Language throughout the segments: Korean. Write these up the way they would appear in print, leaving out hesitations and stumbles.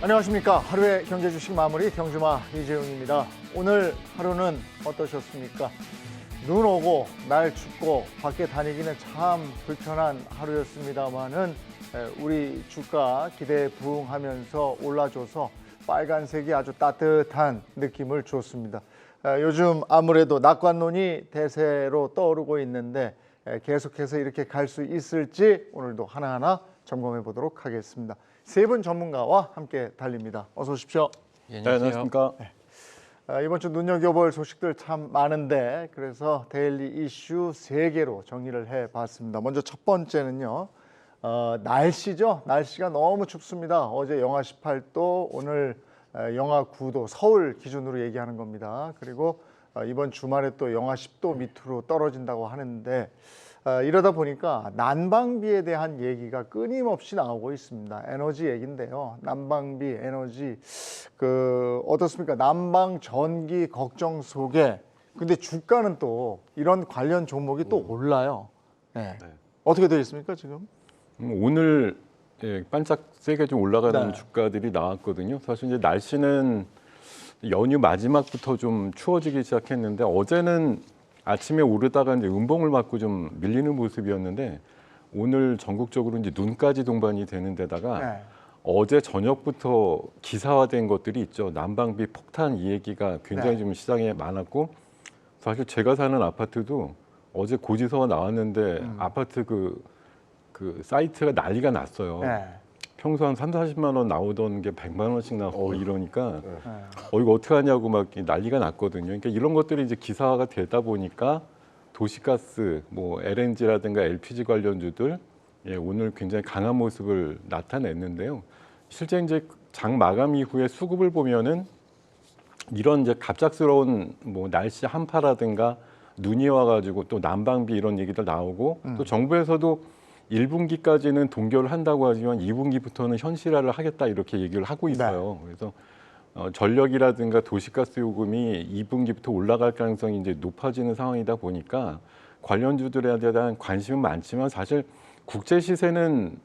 안녕하십니까. 하루의 경제 주식 마무리 경주마 이재용입니다. 오늘 하루는 어떠셨습니까? 눈 오고 날 춥고 밖에 다니기는 참 불편한 하루였습니다만은 우리 주가 기대에 부응하면서 올라줘서 빨간색이 아주 따뜻한 느낌을 줬습니다. 요즘 아무래도 낙관론이 대세로 떠오르고 있는데 계속해서 이렇게 갈 수 있을지 오늘도 하나하나 점검해 보도록 하겠습니다. 세 분 전문가와 함께 달립니다. 어서 오십시오. 예, 네, 안녕하십니까. 이번 주 눈여겨볼 소식들 참 많은데 그래서 데일리 이슈 3개로 정리를 해봤습니다. 먼저 첫 번째는요. 날씨죠. 날씨가 너무 춥습니다. 어제 영하 18도, 오늘 영하 9도, 서울 기준으로 얘기하는 겁니다. 그리고 이번 주말에 또 영하 10도 밑으로 떨어진다고 하는데 이러다 보니까 난방비에 대한 얘기가 끊임없이 나오고 있습니다. 에너지 얘기인데요. 난방비, 에너지 어떻습니까? 난방, 전기 걱정 속에 근데 주가는 또 이런 관련 종목이 또 올라요. 네. 어떻게 되어 있습니까 지금? 오늘 반짝 세게 좀 올라가는 네. 주가들이 나왔거든요. 사실 이제 날씨는 연휴 마지막부터 좀 추워지기 시작했는데 어제는 아침에 오르다가 이제 음봉을 맞고 좀 밀리는 모습이었는데 오늘 전국적으로 이제 눈까지 동반이 되는 데다가 네. 어제 저녁부터 기사화된 것들이 있죠. 난방비 폭탄 이 얘기가 굉장히 네. 좀 시장에 많았고 사실 제가 사는 아파트도 어제 고지서가 나왔는데 아파트 그 사이트가 난리가 났어요. 네. 평소 한 30-40만 원 나오던 게 100만 원씩 나오고 이러니까 네. 이거 어떻게 하냐고 막 난리가 났거든요. 그러니까 이런 것들이 이제 기사화가 되다 보니까 도시가스, 뭐 LNG라든가 LPG 관련주들 오늘 굉장히 강한 모습을 나타냈는데요. 실제 이제 장 마감 이후에 수급을 보면은 이런 이제 갑작스러운 뭐 날씨 한파라든가 눈이 와가지고 또 난방비 이런 얘기들 나오고 또 정부에서도 1분기까지는 동결을 한다고 하지만 2분기부터는 현실화를 하겠다 이렇게 얘기를 하고 있어요. 그래서 전력이라든가 도시가스 요금이 2분기부터 올라갈 가능성이 이제 높아지는 상황이다 보니까 관련주들에 대한 관심은 많지만 사실 국제 시세는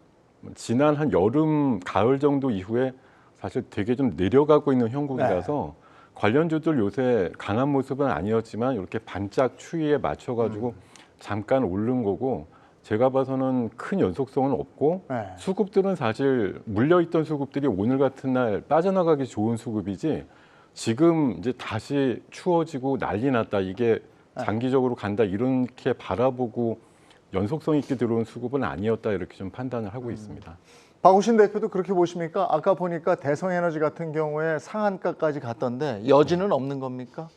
지난 한 여름, 가을 정도 이후에 사실 되게 좀 내려가고 있는 형국이라서 관련주들 요새 강한 모습은 아니었지만 이렇게 반짝 추이에 맞춰가지고 잠깐 오른 거고 제가 봐서는 큰 연속성은 없고 수급들은 사실 물려있던 수급들이 오늘 같은 날 빠져나가기 좋은 수급이지 지금 이제 다시 추워지고 난리 났다 이게 장기적으로 간다 이렇게 바라보고 연속성 있게 들어온 수급은 아니었다 이렇게 좀 판단을 하고 있습니다. 박우신 대표도 그렇게 보십니까? 아까 보니까 대성에너지 같은 경우에 상한가까지 갔던데 여지는 없는 겁니까?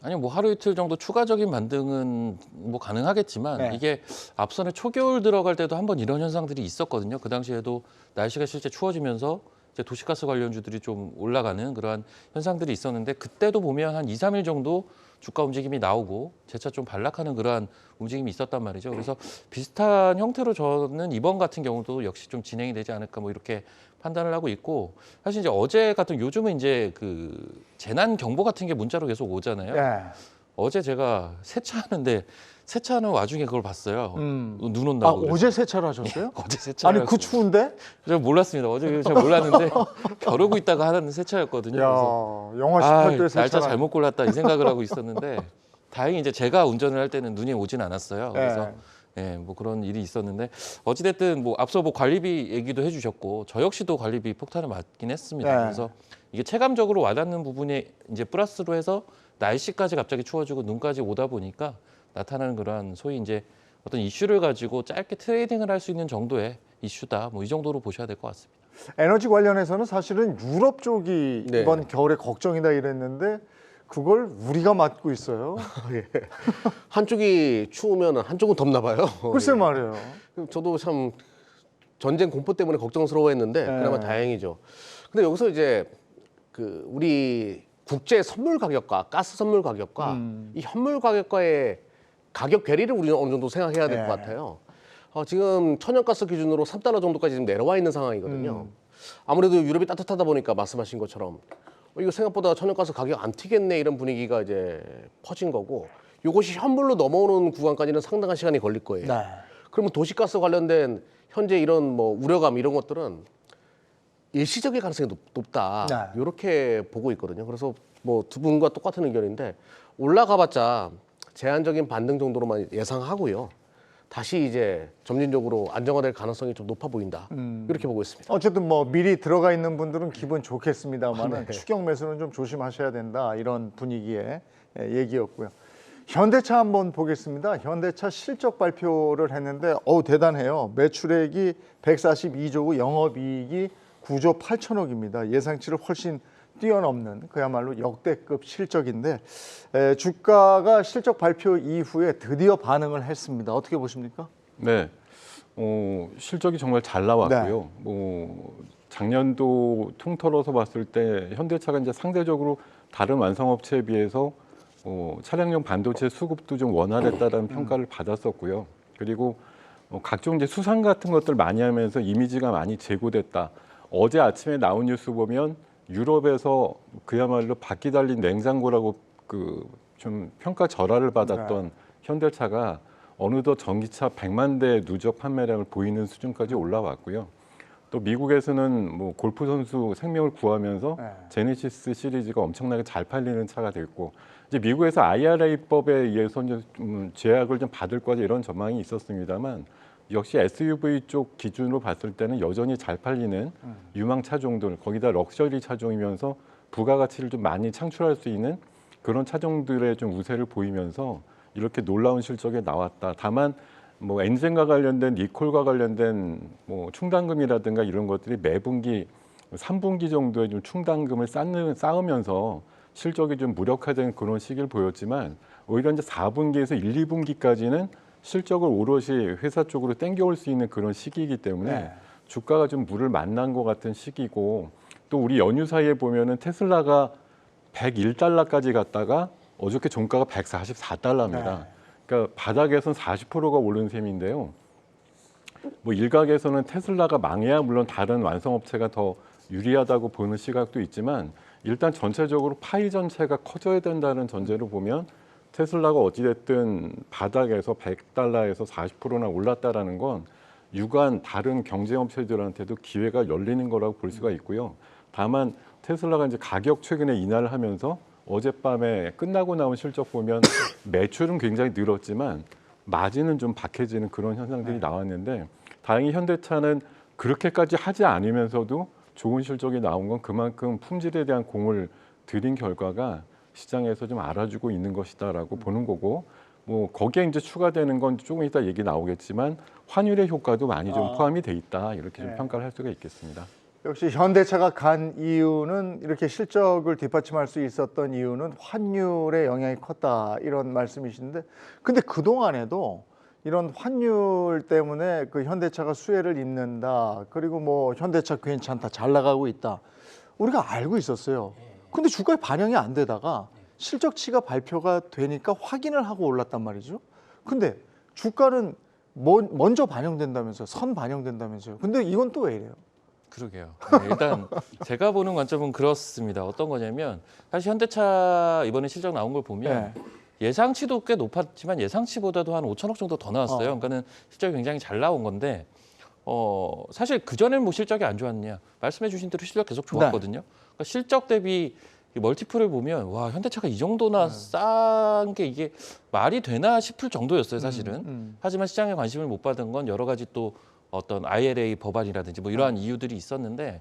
아니요, 뭐 하루 이틀 정도 추가적인 반등은 뭐 가능하겠지만 이게 앞선에 초겨울 들어갈 때도 한번 이런 현상들이 있었거든요. 그 당시에도 날씨가 실제 추워지면서 이제 도시가스 관련주들이 좀 올라가는 그러한 현상들이 있었는데 그때도 보면 한 2, 3일 정도 주가 움직임이 나오고 재차 좀 반락하는 그러한 움직임이 있었단 말이죠. 그래서 비슷한 형태로 저는 이번 같은 경우도 역시 좀 진행이 되지 않을까 뭐 이렇게 판단을 하고 있고 사실 이제 어제 같은 요즘은 이제 그 재난 경보 같은 게 문자로 계속 오잖아요. 어제 제가 세차하는데 세차하는 와중에 그걸 봤어요. 눈 온다고. 그래서. 어제 세차를 하셨어요? 어제 세차. 아니 그 추운데? 제가 몰랐습니다. 어제 제가 몰랐는데 겨루고 있다가 하는 세차였거든요. 그래서 영하 18도에 세차. 날짜 잘못 골랐다 이 생각을 하고 있었는데 다행히 이제 제가 운전을 할 때는 눈이 오진 않았어요. 그래서 뭐 그런 일이 있었는데 어찌됐든 뭐 앞서 뭐 관리비 얘기도 해주셨고 저 역시도 관리비 폭탄을 맞긴 했습니다. 그래서 이게 체감적으로 와닿는 부분이 이제 플러스로 해서 날씨까지 갑자기 추워지고 눈까지 오다 보니까 나타나는 그러한 소위 이제 어떤 이슈를 가지고 짧게 트레이딩을 할 수 있는 정도의 이슈다. 뭐 이 정도로 보셔야 될 것 같습니다. 에너지 관련해서는 사실은 유럽 쪽이 이번 겨울에 걱정이다 이랬는데 그걸 우리가 맡고 있어요. 한쪽이 추우면 한쪽은 덥나 봐요. 글쎄 말이에요. 저도 참 전쟁 공포 때문에 걱정스러워했는데 그나마 다행이죠. 근데 여기서 이제 그 우리 국제 선물 가격과 가스 선물 가격과 이 현물 가격과의 가격 괴리를 우리는 어느 정도 생각해야 될 것 같아요. 지금 천연가스 기준으로 3달러 정도까지 지금 내려와 있는 상황이거든요. 아무래도 유럽이 따뜻하다 보니까 말씀하신 것처럼 이거 생각보다 천연가스 가격 안 튀겠네 이런 분위기가 이제 퍼진 거고 이것이 현물로 넘어오는 구간까지는 상당한 시간이 걸릴 거예요. 그러면 도시가스 관련된 현재 이런 뭐 우려감 이런 것들은 일시적일 가능성이 높다. 네. 이렇게 보고 있거든요. 그래서 뭐 두 분과 똑같은 의견인데 올라가봤자 제한적인 반등 정도로만 예상하고요. 다시 이제 점진적으로 안정화될 가능성이 좀 높아 보인다. 이렇게 보고 있습니다. 어쨌든 뭐 미리 들어가 있는 분들은 기분 좋겠습니다만 네. 추격 매수는 좀 조심하셔야 된다 이런 분위기의 얘기였고요. 현대차 한번 보겠습니다. 현대차 실적 발표를 했는데 대단해요. 매출액이 142조고 영업이익이 9조 8천억입니다. 예상치를 훨씬 뛰어넘는 그야말로 역대급 실적인데 주가가 실적 발표 이후에 드디어 반응을 했습니다. 어떻게 보십니까? 네, 실적이 정말 잘 나왔고요. 뭐 작년도 통틀어서 봤을 때 현대차가 이제 상대적으로 다른 완성업체에 비해서 차량용 반도체 수급도 좀 원활했다라는 평가를 받았었고요. 그리고 각종 이제 수상 같은 것들 많이 하면서 이미지가 많이 제고됐다. 어제 아침에 나온 뉴스 보면 유럽에서 그야말로 바퀴 달린 냉장고라고 좀 평가 절하를 받았던 현대차가 어느덧 전기차 100만 대 누적 판매량을 보이는 수준까지 올라왔고요. 또 미국에서는 뭐 골프 선수 생명을 구하면서 제네시스 시리즈가 엄청나게 잘 팔리는 차가 됐고, 이제 미국에서 IRA법에 의해서 이제 제약을 좀 받을 거다 이런 전망이 있었습니다만, 역시 SUV 쪽 기준으로 봤을 때는 여전히 잘 팔리는 유망 차종들, 거기다 럭셔리 차종이면서 부가가치를 좀 많이 창출할 수 있는 그런 차종들의 좀 우세를 보이면서 이렇게 놀라운 실적이 나왔다. 다만 뭐 엔진과 관련된 리콜과 관련된 뭐 충당금이라든가 이런 것들이 매분기 3분기 정도에 좀 충당금을 쌓으면서 실적이 좀 무력화된 그런 시기를 보였지만, 오히려 이제 4분기에서 1, 2분기까지는 실적을 오롯이 회사 쪽으로 땡겨올 수 있는 그런 시기이기 때문에 주가가 좀 물을 만난 것 같은 시기고, 또 우리 연휴 사이에 보면은 테슬라가 101달러까지 갔다가 어저께 종가가 144달러입니다. 그러니까 바닥에서는 40%가 오른 셈인데요. 뭐 일각에서는 테슬라가 망해야 물론 다른 완성업체가 더 유리하다고 보는 시각도 있지만, 일단 전체적으로 파이 전체가 커져야 된다는 전제로 보면 테슬라가 어찌됐든 바닥에서 100달러에서 40%나 올랐다라는 건 유관 다른 경쟁업체들한테도 기회가 열리는 거라고 볼 수가 있고요. 다만 테슬라가 이제 가격 최근에 인하를 하면서 어젯밤에 끝나고 나온 실적 보면 매출은 굉장히 늘었지만 마진은 좀 박해지는 그런 현상들이 나왔는데, 다행히 현대차는 그렇게까지 하지 않으면서도 좋은 실적이 나온 건 그만큼 품질에 대한 공을 들인 결과가 시장에서 좀 알아주고 있는 것이다라고 보는 거고, 뭐 거기에 이제 추가되는 건 조금 이따 얘기 나오겠지만 환율의 효과도 많이 좀 포함이 돼 있다, 이렇게 좀 평가를 할 수가 있겠습니다. 역시 현대차가 간 이유는, 이렇게 실적을 뒷받침할 수 있었던 이유는 환율의 영향이 컸다, 이런 말씀이신데, 근데 그동안에도 이런 환율 때문에 그 현대차가 수혜를 입는다, 그리고 뭐 현대차 괜찮다, 잘 나가고 있다, 우리가 알고 있었어요. 근데 주가에 반영이 안 되다가 실적치가 발표가 되니까 확인을 하고 올랐단 말이죠. 근데 주가는 먼저 반영된다면서요. 선 반영된다면서요. 근데 이건 또 왜 이래요? 그러게요. 네, 일단 제가 보는 관점은 그렇습니다. 어떤 거냐면 사실 현대차 이번에 실적 나온 걸 보면 예상치도 꽤 높았지만 예상치보다도 한 5천억 정도 더 나왔어요. 그러니까는 실적이 굉장히 잘 나온 건데 사실 그전에는 뭐 실적이 안 좋았냐. 말씀해 주신 대로 실적 계속 좋았거든요. 그러니까 실적 대비 멀티플을 보면 와, 현대차가 이 정도나 싼 게 이게 말이 되나 싶을 정도였어요, 사실은. 하지만 시장에 관심을 못 받은 건 여러 가지 또 어떤 IRA 법안이라든지 뭐 이러한 이유들이 있었는데,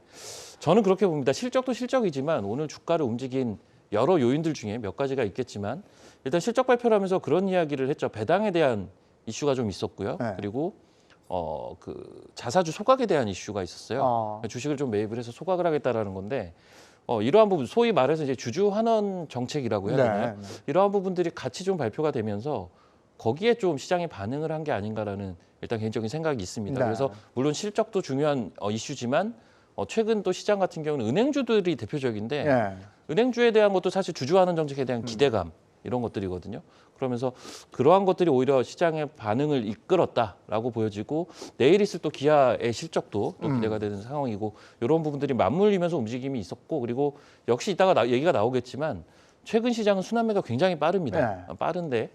저는 그렇게 봅니다. 실적도 실적이지만 오늘 주가를 움직인 여러 요인들 중에 몇 가지가 있겠지만, 일단 실적 발표를 하면서 그런 이야기를 했죠. 배당에 대한 이슈가 좀 있었고요. 그리고 그 자사주 소각에 대한 이슈가 있었어요. 주식을 좀 매입을 해서 소각을 하겠다라는 건데, 이러한 부분, 소위 말해서 이제 주주 환원 정책이라고 해야 되나요? 이러한 부분들이 같이 좀 발표가 되면서 거기에 좀 시장이 반응을 한 게 아닌가라는 일단 개인적인 생각이 있습니다. 그래서 물론 실적도 중요한 이슈지만 최근 또 시장 같은 경우는 은행주들이 대표적인데 은행주에 대한 것도 사실 주주 환원 정책에 대한 기대감, 이런 것들이거든요. 그러면서 그러한 것들이 오히려 시장의 반응을 이끌었다라고 보여지고, 내일 있을 또 기아의 실적도 또 기대가 되는 상황이고, 이런 부분들이 맞물리면서 움직임이 있었고, 그리고 역시 이따가 얘기가 나오겠지만 최근 시장은 순환매가 굉장히 빠릅니다. 빠른데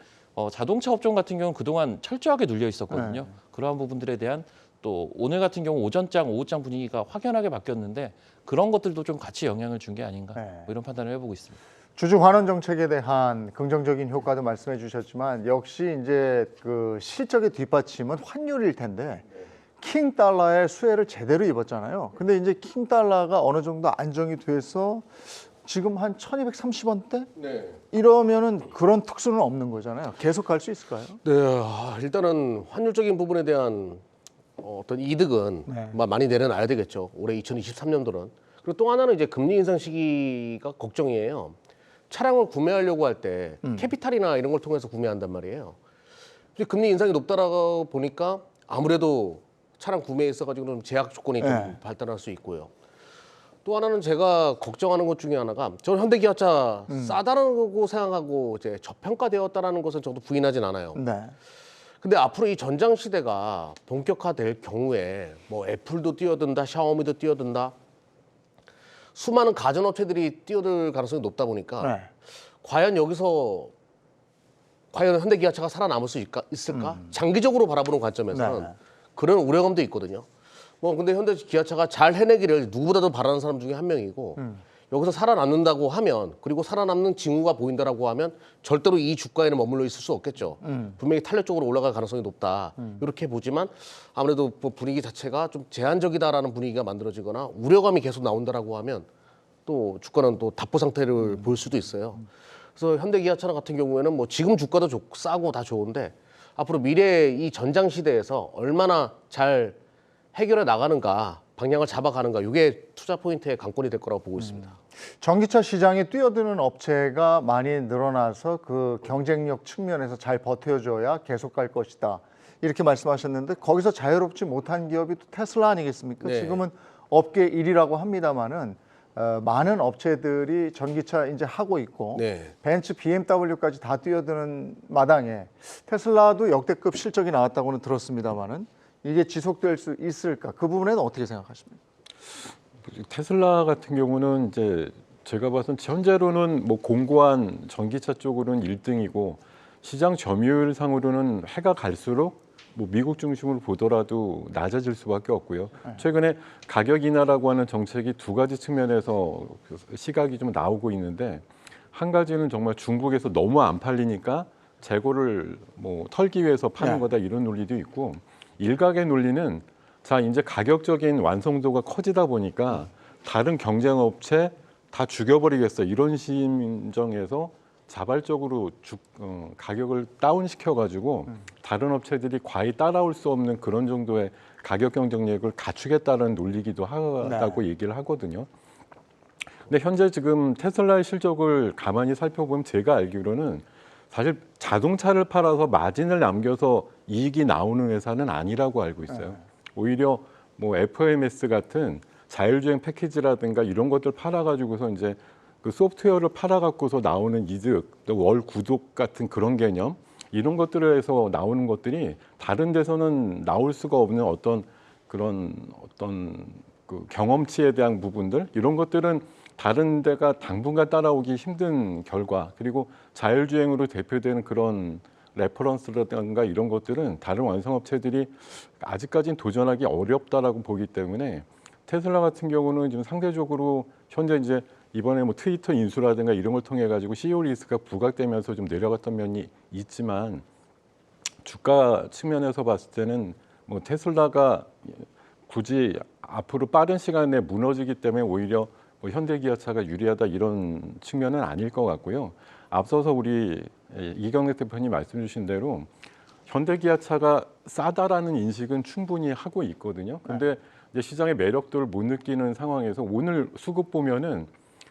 자동차 업종 같은 경우는 그동안 철저하게 눌려 있었거든요. 그러한 부분들에 대한 또 오늘 같은 경우 오전장, 오후장 분위기가 확연하게 바뀌었는데 그런 것들도 좀 같이 영향을 준 게 아닌가 네. 뭐 이런 판단을 해보고 있습니다. 주주 환원 정책에 대한 긍정적인 효과도 말씀해 주셨지만 역시 이제 그 실적의 뒷받침은 환율일 텐데 킹 달러의 수혜를 제대로 입었잖아요. 근데 이제 킹 달러가 어느 정도 안정이 돼서 지금 한 1230원대? 네. 이러면은 그런 특수는 없는 거잖아요. 계속 갈 수 있을까요? 네, 일단은 환율적인 부분에 대한 어떤 이득은 네. 많이 내려놔야 되겠죠. 올해 2023년도는. 그리고 또 하나는 이제 금리 인상 시기가 걱정이에요. 차량을 구매하려고 할 때 캐피탈이나 이런 걸 통해서 구매한단 말이에요. 근데 금리 인상이 높다라고 보니까 아무래도 차량 구매에 있어가지고 좀 제약 조건이 좀 네. 발달할 수 있고요. 또 하나는 제가 걱정하는 것 중에 하나가 저는 현대기아차 싸다라고 생각하고 이제 저평가되었다라는 것은 저도 부인하진 않아요. 네. 근데 앞으로 이 전장 시대가 본격화될 경우에 뭐 애플도 뛰어든다, 샤오미도 뛰어든다, 수많은 가전업체들이 뛰어들 가능성이 높다 보니까 네. 과연 여기서 과연 현대기아차가 살아남을 수 있을까? 장기적으로 바라보는 관점에서는 네. 그런 우려감도 있거든요. 뭐 근데 현대기아차가 잘 해내기를 누구보다도 바라는 사람 중에 한 명이고 여기서 살아남는다고 하면 그리고 살아남는 징후가 보인다라고 하면 절대로 이 주가에는 머물러 있을 수 없겠죠. 분명히 탄력 쪽으로 올라갈 가능성이 높다. 이렇게 보지만 아무래도 뭐 분위기 자체가 좀 제한적이다라는 분위기가 만들어지거나 우려감이 계속 나온다라고 하면 또 주가는 또 답보 상태를 보일 수도 있어요. 그래서 현대기아차 같은 경우에는 뭐 지금 주가도 싸고 다 좋은데 앞으로 미래의 이 전장 시대에서 얼마나 잘 해결해 나가는가, 방향을 잡아가는가, 이게 투자 포인트의 관건이 될 거라고 보고 있습니다. 전기차 시장에 뛰어드는 업체가 많이 늘어나서 그 경쟁력 측면에서 잘 버텨줘야 계속 갈 것이다. 이렇게 말씀하셨는데 거기서 자유롭지 못한 기업이 또 테슬라 아니겠습니까? 네. 지금은 업계 1위라고 합니다만은 많은 업체들이 전기차 이제 하고 있고 네. 벤츠, BMW까지 다 뛰어드는 마당에 테슬라도 역대급 실적이 나왔다고는 들었습니다만은 이게 지속될 수 있을까? 그 부분에는 어떻게 생각하십니까? 테슬라 같은 경우는 이제 제가 봐선 현재로는 뭐 공고한 전기차 쪽으로는 1등이고 시장 점유율상으로는 해가 갈수록 뭐 미국 중심으로 보더라도 낮아질 수밖에 없고요. 최근에 가격 인하라고 하는 정책이 두 가지 측면에서 시각이 좀 나오고 있는데 한 가지는 정말 중국에서 너무 안 팔리니까 재고를 뭐 털기 위해서 파는 네. 거다 이런 논리도 있고 일각의 논리는 자 이제 가격적인 완성도가 커지다 보니까 다른 경쟁 업체 다 죽여버리겠어 이런 심정에서 자발적으로 가격을 다운시켜 가지고 다른 업체들이 과히 따라올 수 없는 그런 정도의 가격 경쟁력을 갖추겠다는 논리기도 하다고 얘기를 하거든요. 근데 현재 지금 테슬라의 실적을 가만히 살펴보면 제가 알기로는 사실 자동차를 팔아서 마진을 남겨서 이익이 나오는 회사는 아니라고 알고 있어요. 오히려 뭐 FMS 같은 자율주행 패키지라든가 이런 것들 팔아가지고서 이제 그 소프트웨어를 팔아갖고서 나오는 이득, 또 월 구독 같은 그런 개념 이런 것들에서 나오는 것들이 다른 데서는 나올 수가 없는 어떤 그런 그 경험치에 대한 부분들 이런 것들은 다른 데가 당분간 따라오기 힘든 결과 그리고 자율주행으로 대표되는 그런 레퍼런스라든가 이런 것들은 다른 완성업체들이 아직까지는 도전하기 어렵다라고 보기 때문에 테슬라 같은 경우는 지금 상대적으로 현재 이제 이번에 뭐 트위터 인수라든가 이런 걸 통해 가지고 CEO 리스크가 부각되면서 좀 내려갔던 면이 있지만 주가 측면에서 봤을 때는 뭐 테슬라가 굳이 앞으로 빠른 시간 내에 무너지기 때문에 오히려 뭐 현대기아차가 유리하다 이런 측면은 아닐 것 같고요. 앞서서 우리 이경래 대표님 말씀 주신 대로 현대기아차가 싸다라는 인식은 충분히 하고 있거든요. 근데 이제 시장의 매력도를 못 느끼는 상황에서 오늘 수급 보면은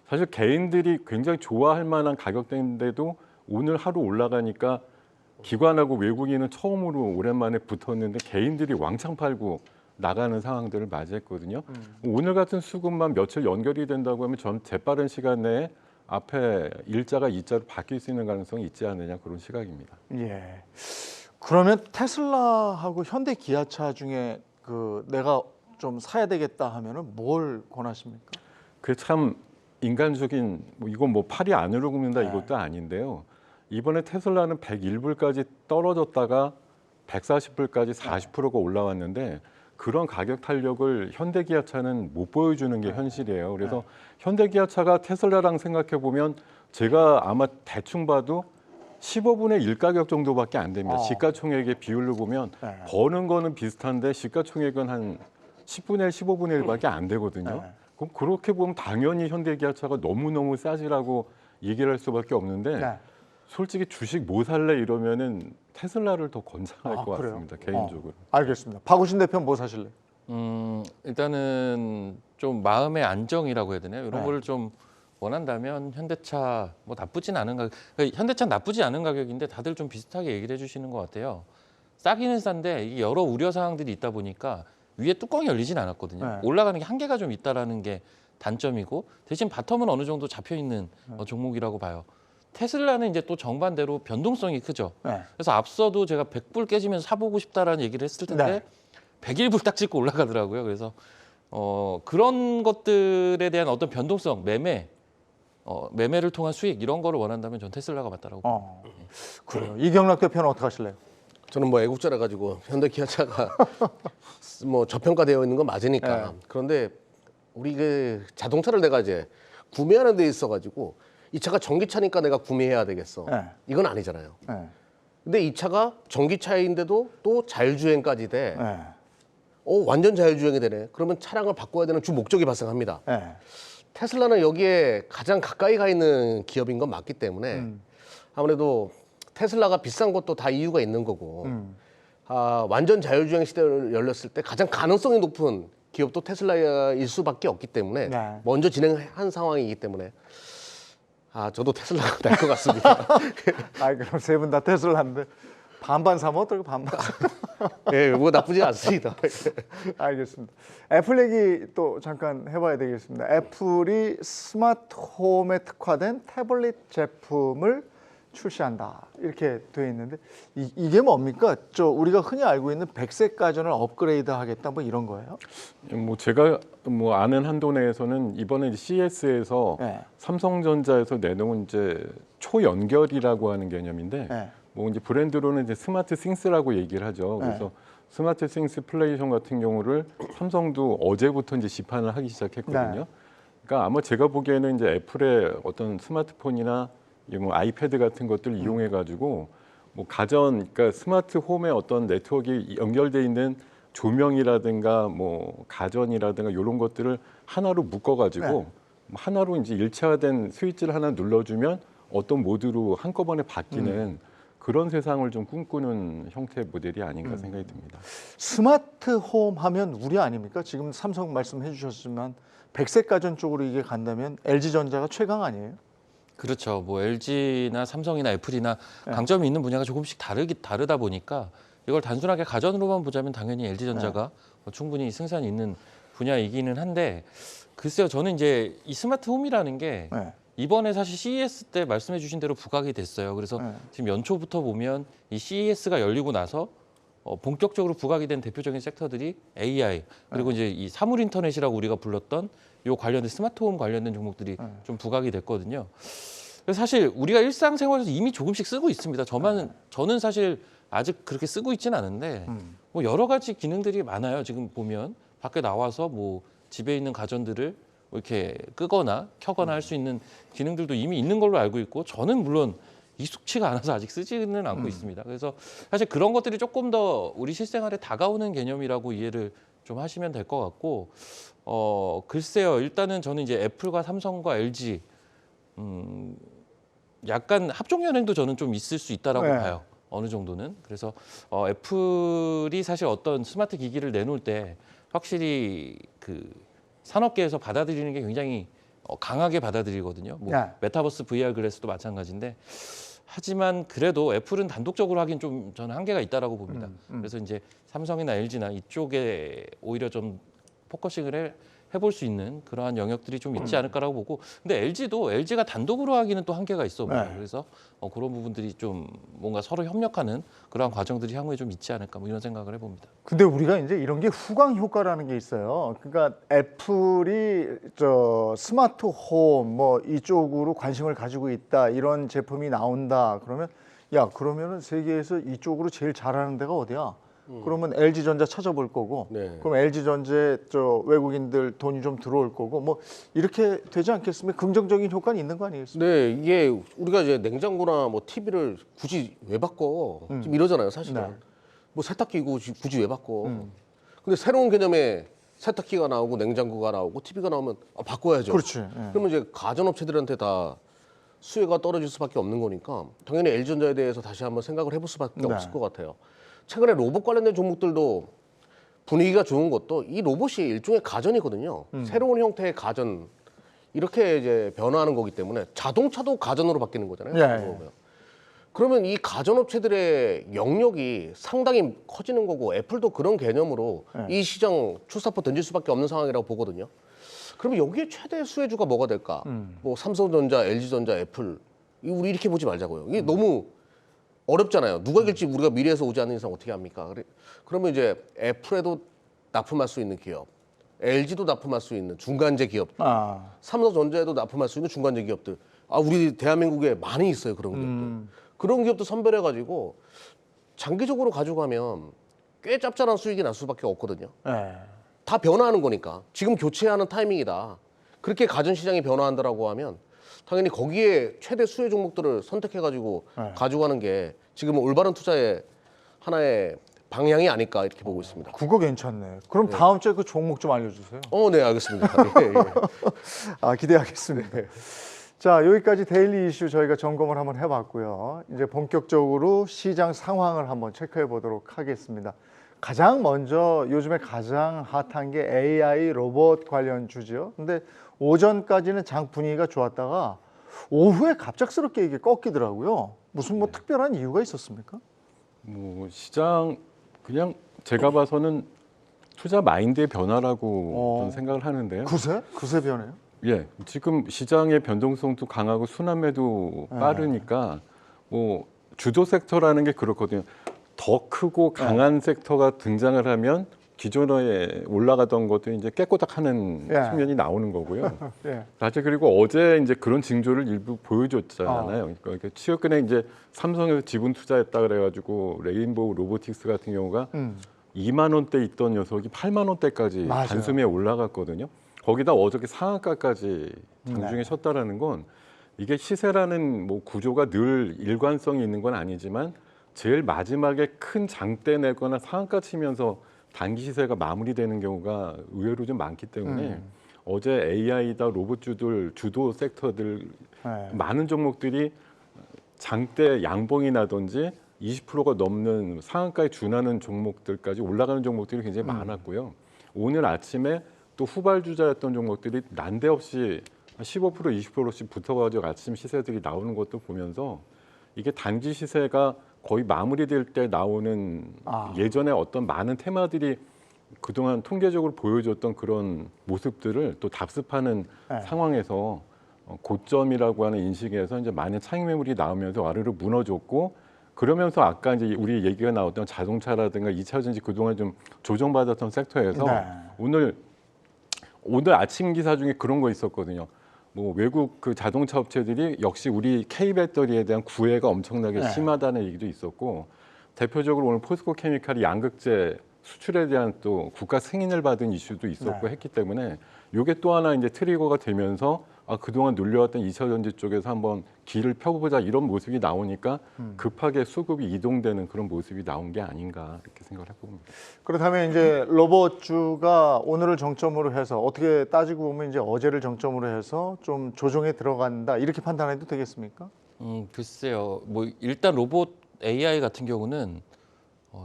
사실 개인들이 굉장히 좋아할 만한 가격대인데도 오늘 하루 올라가니까 기관하고 외국인은 처음으로 오랜만에 붙었는데 개인들이 왕창 팔고 나가는 상황들을 맞이했거든요. 오늘 같은 수급만 며칠 연결이 된다고 하면 전 재빠른 시간 내에 앞에 일자가 이자로 바뀔 수 있는 가능성이 있지 않느냐 그런 시각입니다. 예. 그러면 테슬라하고 현대 기아차 중에 그 내가 좀 사야 되겠다 하면은 뭘 권하십니까? 그게 참 인간적인 뭐 이건 뭐 팔이 안으로 굽는다 이것도 아닌데요. 이번에 테슬라는 101불까지 떨어졌다가 140불까지 40%가 올라왔는데 그런 가격 탄력을 현대기아차는 못 보여주는 게 현실이에요. 그래서 현대기아차가 테슬라랑 생각해 보면 제가 아마 대충 봐도 15분의 1 가격 정도밖에 안 됩니다. 시가총액의 비율로 보면 버는 거는 비슷한데 시가총액은 한 10분의 1, 15분의 1밖에 안 되거든요. 그럼 그렇게 보면 당연히 현대기아차가 너무너무 싸지라고 얘기를 할 수밖에 없는데 솔직히 주식 뭐 살래 이러면은 테슬라를 더 권장할 것 그래요? 같습니다. 개인적으로. 알겠습니다. 박우신 대표는 뭐 사실래요? 일단은 좀 마음의 안정이라고 해야 되나요? 이런 네. 거를 좀 원한다면 현대차 뭐 나쁘진 않은 가격. 그러니까 현대차 나쁘지 않은 가격인데 다들 좀 비슷하게 얘기를 해주시는 것 같아요. 싸기는 싼데 이게 여러 우려 사항들이 있다 보니까 위에 뚜껑이 열리진 않았거든요. 네. 올라가는 게 한계가 좀 있다라는 게 단점이고 대신 바텀은 어느 정도 잡혀 있는 종목이라고 봐요. 테슬라는 이제 또 정반대로 변동성이 크죠. 그래서 앞서도 제가 100불 깨지면서 사보고 싶다라는 얘기를 했을 텐데 101불 딱 찍고 올라가더라고요. 그래서 그런 것들에 대한 어떤 변동성, 매매를 통한 수익 이런 거를 원한다면 전 테슬라가 맞다라고 봅니다. 그래요. 이경락 대표는 어떻게 하실래요? 저는 뭐 애국자라 가지고 현대기아차가 뭐 저평가되어 있는 건 맞으니까. 그런데 우리 그 자동차를 내가 이제 구매하는 데 있어 가지고 이 차가 전기차니까 내가 구매해야 되겠어. 이건 아니잖아요. 근데 이 차가 전기차인데도 또 자율주행까지 돼. 완전 자율주행이 되네. 그러면 차량을 바꿔야 되는 주 목적이 발생합니다. 테슬라는 여기에 가장 가까이 가 있는 기업인 건 맞기 때문에 아무래도 테슬라가 비싼 것도 다 이유가 있는 거고 완전 자율주행 시대를 열렸을 때 가장 가능성이 높은 기업도 테슬라일 수밖에 없기 때문에 먼저 진행한 상황이기 때문에 저도 테슬라가 날 것 같습니다. 그럼 세 분 다 테슬라인데 반반 사면 어떨까? 반반. 예, 뭐 나쁘지 않습니다. 알겠습니다. 애플 얘기 또 잠깐 해봐야 되겠습니다. 애플이 스마트홈에 특화된 태블릿 제품을 출시한다 이렇게 돼 있는데 이게 뭡니까? 우리가 흔히 알고 있는 100세 가전을 업그레이드하겠다 뭐 이런 거예요? 뭐 제가 뭐 아는 한도 내에서는 이번에 CES에서 삼성전자에서 내놓은 이제 초연결이라고 하는 개념인데 뭐 이제 브랜드로는 이제 스마트 싱스라고 얘기를 하죠. 그래서 스마트 싱스 플레이션 같은 경우를 삼성도 어제부터 이제 시판을 하기 시작했거든요. 그러니까 아마 제가 보기에는 이제 애플의 어떤 스마트폰이나 뭐 아이패드 같은 것들 이용해 가지고 뭐 가전, 그러니까 스마트 홈에 어떤 네트워크가 연결돼 있는 조명이라든가 뭐 가전이라든가 이런 것들을 하나로 묶어 가지고 하나로 이제 일체화된 스위치를 하나 눌러주면 어떤 모드로 한꺼번에 바뀌는 그런 세상을 좀 꿈꾸는 형태의 모델이 아닌가 생각이 듭니다. 스마트 홈 하면 우리 아닙니까? 지금 삼성 말씀해 주셨지만 100세 가전 쪽으로 이게 간다면 LG전자가 최강 아니에요? 그렇죠. 뭐 LG나 삼성이나 애플이나 강점이 있는 분야가 조금씩 다르다 보니까 이걸 단순하게 가전으로만 보자면 당연히 LG전자가 충분히 승산이 있는 분야이기는 한데 글쎄요. 저는 이제 이 스마트 홈이라는 게 이번에 사실 CES 때 말씀해 주신 대로 부각이 됐어요. 그래서 지금 연초부터 보면 이 CES가 열리고 나서 본격적으로 부각이 된 대표적인 섹터들이 AI 그리고 이제 이 사물 인터넷이라고 우리가 불렀던 요 관련된 스마트홈 관련된 종목들이 좀 부각이 됐거든요. 그래서 사실 우리가 일상생활에서 이미 조금씩 쓰고 있습니다. 저는 사실 아직 그렇게 쓰고 있지는 않은데 뭐 여러 가지 기능들이 많아요. 지금 보면 밖에 나와서 뭐 집에 있는 가전들을 이렇게 끄거나 켜거나 할 수 있는 기능들도 이미 있는 걸로 알고 있고 저는 물론 익숙치가 않아서 아직 쓰지는 않고 있습니다. 그래서 사실 그런 것들이 조금 더 우리 실생활에 다가오는 개념이라고 이해를 좀 하시면 될 것 같고 글쎄요. 일단은 저는 이제 애플과 삼성과 LG 약간 합종 연행도 저는 좀 있을 수 있다라고 봐요. 어느 정도는. 그래서 애플이 사실 어떤 스마트 기기를 내놓을 때 확실히 그 산업계에서 받아들이는 게 굉장히 강하게 받아들이거든요. 뭐 메타버스 VR 글래스도 마찬가지인데 하지만 그래도 애플은 단독적으로 하긴 좀 저는 한계가 있다라고 봅니다. 그래서 이제 삼성이나 LG나 이쪽에 오히려 좀 포커싱을 해볼 수 있는 그러한 영역들이 좀 있지 않을까라고 보고 근데 LG가 단독으로 하기는 또 한계가 있어 보여요. 그래서 그런 부분들이 좀 뭔가 서로 협력하는 그러한 과정들이 향후에 좀 있지 않을까 뭐 이런 생각을 해봅니다. 근데 우리가 이제 이런 게 후광 효과라는 게 있어요. 그러니까 애플이 스마트 홈 뭐 이쪽으로 관심을 가지고 있다 이런 제품이 나온다 그러면 그러면은 세계에서 이쪽으로 제일 잘하는 데가 어디야? 그러면 LG전자 찾아볼 거고, 네. 그럼 LG전자에 저 외국인들 돈이 좀 들어올 거고, 뭐 이렇게 되지 않겠습니까? 긍정적인 효과는 있는 거 아니겠습니까? 네, 이게 우리가 이제 냉장고나 뭐 TV를 굳이 왜 바꿔? 지금 이러잖아요, 사실은. 네. 뭐 세탁기 굳이 왜 바꿔? 근데 새로운 개념의 세탁기가 나오고 냉장고가 나오고 TV가 나오면 바꿔야죠. 그렇지. 예. 그러면 이제 가전업체들한테 다 수혜가 떨어질 수밖에 없는 거니까 당연히 LG전자에 대해서 다시 한번 생각을 해볼 수밖에 네. 없을 것 같아요. 최근에 로봇 관련된 종목들도 분위기가 좋은 것도 이 로봇이 일종의 가전이거든요. 새로운 형태의 가전 이렇게 이제 변화하는 거기 때문에 자동차도 가전으로 바뀌는 거잖아요. 예, 예. 그러면 이 가전업체들의 영역이 상당히 커지는 거고 애플도 그런 개념으로 이 시장 출사포 던질 수밖에 없는 상황이라고 보거든요. 그러면 여기에 최대 수혜주가 뭐가 될까? 뭐 삼성전자, LG전자, 애플 우리 이렇게 보지 말자고요. 이게 너무 어렵잖아요. 누가 이길지 우리가 미래에서 오지 않는 이상 어떻게 합니까? 그러면 이제 애플에도 납품할 수 있는 기업, LG도 납품할 수 있는 중간재 기업, 삼성전자에도 납품할 수 있는 중간재 기업들. 우리 대한민국에 많이 있어요 그런 기업들. 그런 기업도 선별해가지고 장기적으로 가져가면 꽤 짭짤한 수익이 날 수밖에 없거든요. 예. 다 변화하는 거니까 지금 교체하는 타이밍이다. 그렇게 가전 시장이 변화한다라고 하면 당연히 거기에 최대 수혜 종목들을 선택해가지고 가져가는 게 지금은 올바른 투자의 하나의 방향이 아닐까 이렇게 보고 있습니다. 그거 괜찮네. 그럼 다음 주에 그 종목 좀 알려주세요. 네, 알겠습니다. 예, 예. 기대하겠습니다. 자, 여기까지 데일리 이슈 저희가 점검을 한번 해봤고요. 이제 본격적으로 시장 상황을 한번 체크해 보도록 하겠습니다. 가장 먼저 요즘에 가장 핫한 게 AI 로봇 관련 주죠. 근데 오전까지는 장 분위기가 좋았다가 오후에 갑작스럽게 이게 꺾이더라고요. 무슨 뭐 특별한 이유가 있었습니까? 뭐 시장 그냥 제가 봐서는 투자 마인드의 변화라고 저는 생각을 하는데요. 그새 변해요? 예, 지금 시장의 변동성도 강하고 순환매도 빠르니까 뭐 주도 섹터라는 게 그렇거든요. 더 크고 강한 섹터가 등장을 하면 기존에 올라가던 것들이 이제 깨꼬닥하는 측면이 나오는 거고요. 사실 그리고 어제 이제 그런 징조를 일부 보여줬잖아요. 그러니까 최근에 이제 삼성에서 지분 투자했다 그래가지고 레인보우 로보틱스 같은 경우가 2만 원대 있던 녀석이 8만 원대까지 단숨에 올라갔거든요. 거기다 어저께 상한가까지 장중에 쳤다라는 건 이게 시세라는 뭐 구조가 늘 일관성이 있는 건 아니지만 제일 마지막에 큰 장대 내거나 상한가 치면서 단기 시세가 마무리되는 경우가 의외로 좀 많기 때문에 어제 AI다 로봇주들 주도 섹터들 많은 종목들이 장대 양봉이 나든지 20%가 넘는 상한가에 준하는 종목들까지 올라가는 종목들이 굉장히 많았고요. 오늘 아침에 또 후발주자였던 종목들이 난데없이 15% 20%씩 붙어가지고 아침 시세들이 나오는 것도 보면서 이게 단기 시세가 거의 마무리될 때 나오는 예전에 어떤 많은 테마들이 그동안 통계적으로 보여줬던 그런 모습들을 또 답습하는 상황에서 고점이라고 하는 인식에서 이제 많은 차익 매물이 나오면서 와르르 무너졌고 그러면서 아까 이제 우리 얘기가 나왔던 자동차라든가 2차 전지 그동안 좀 조정받았던 섹터에서 오늘 아침 기사 중에 그런 거 있었거든요. 뭐 외국 그 자동차 업체들이 역시 우리 K 배터리에 대한 구애가 엄청나게 심하다는 얘기도 있었고 대표적으로 오늘 포스코 케미칼이 양극재 수출에 대한 또 국가 승인을 받은 이슈도 있었고 했기 때문에 이게 또 하나 이제 트리거가 되면서 그동안 눌려왔던 2차 전지 쪽에서 한번 길을 펴보자 이런 모습이 나오니까 급하게 수급이 이동되는 그런 모습이 나온 게 아닌가 이렇게 생각을 해봅니다. 그렇다면 이제 로봇주가 오늘을 정점으로 해서 어떻게 따지고 보면 이제 어제를 정점으로 해서 좀 조정에 들어간다 이렇게 판단해도 되겠습니까? 글쎄요. 뭐 일단 로봇 AI 같은 경우는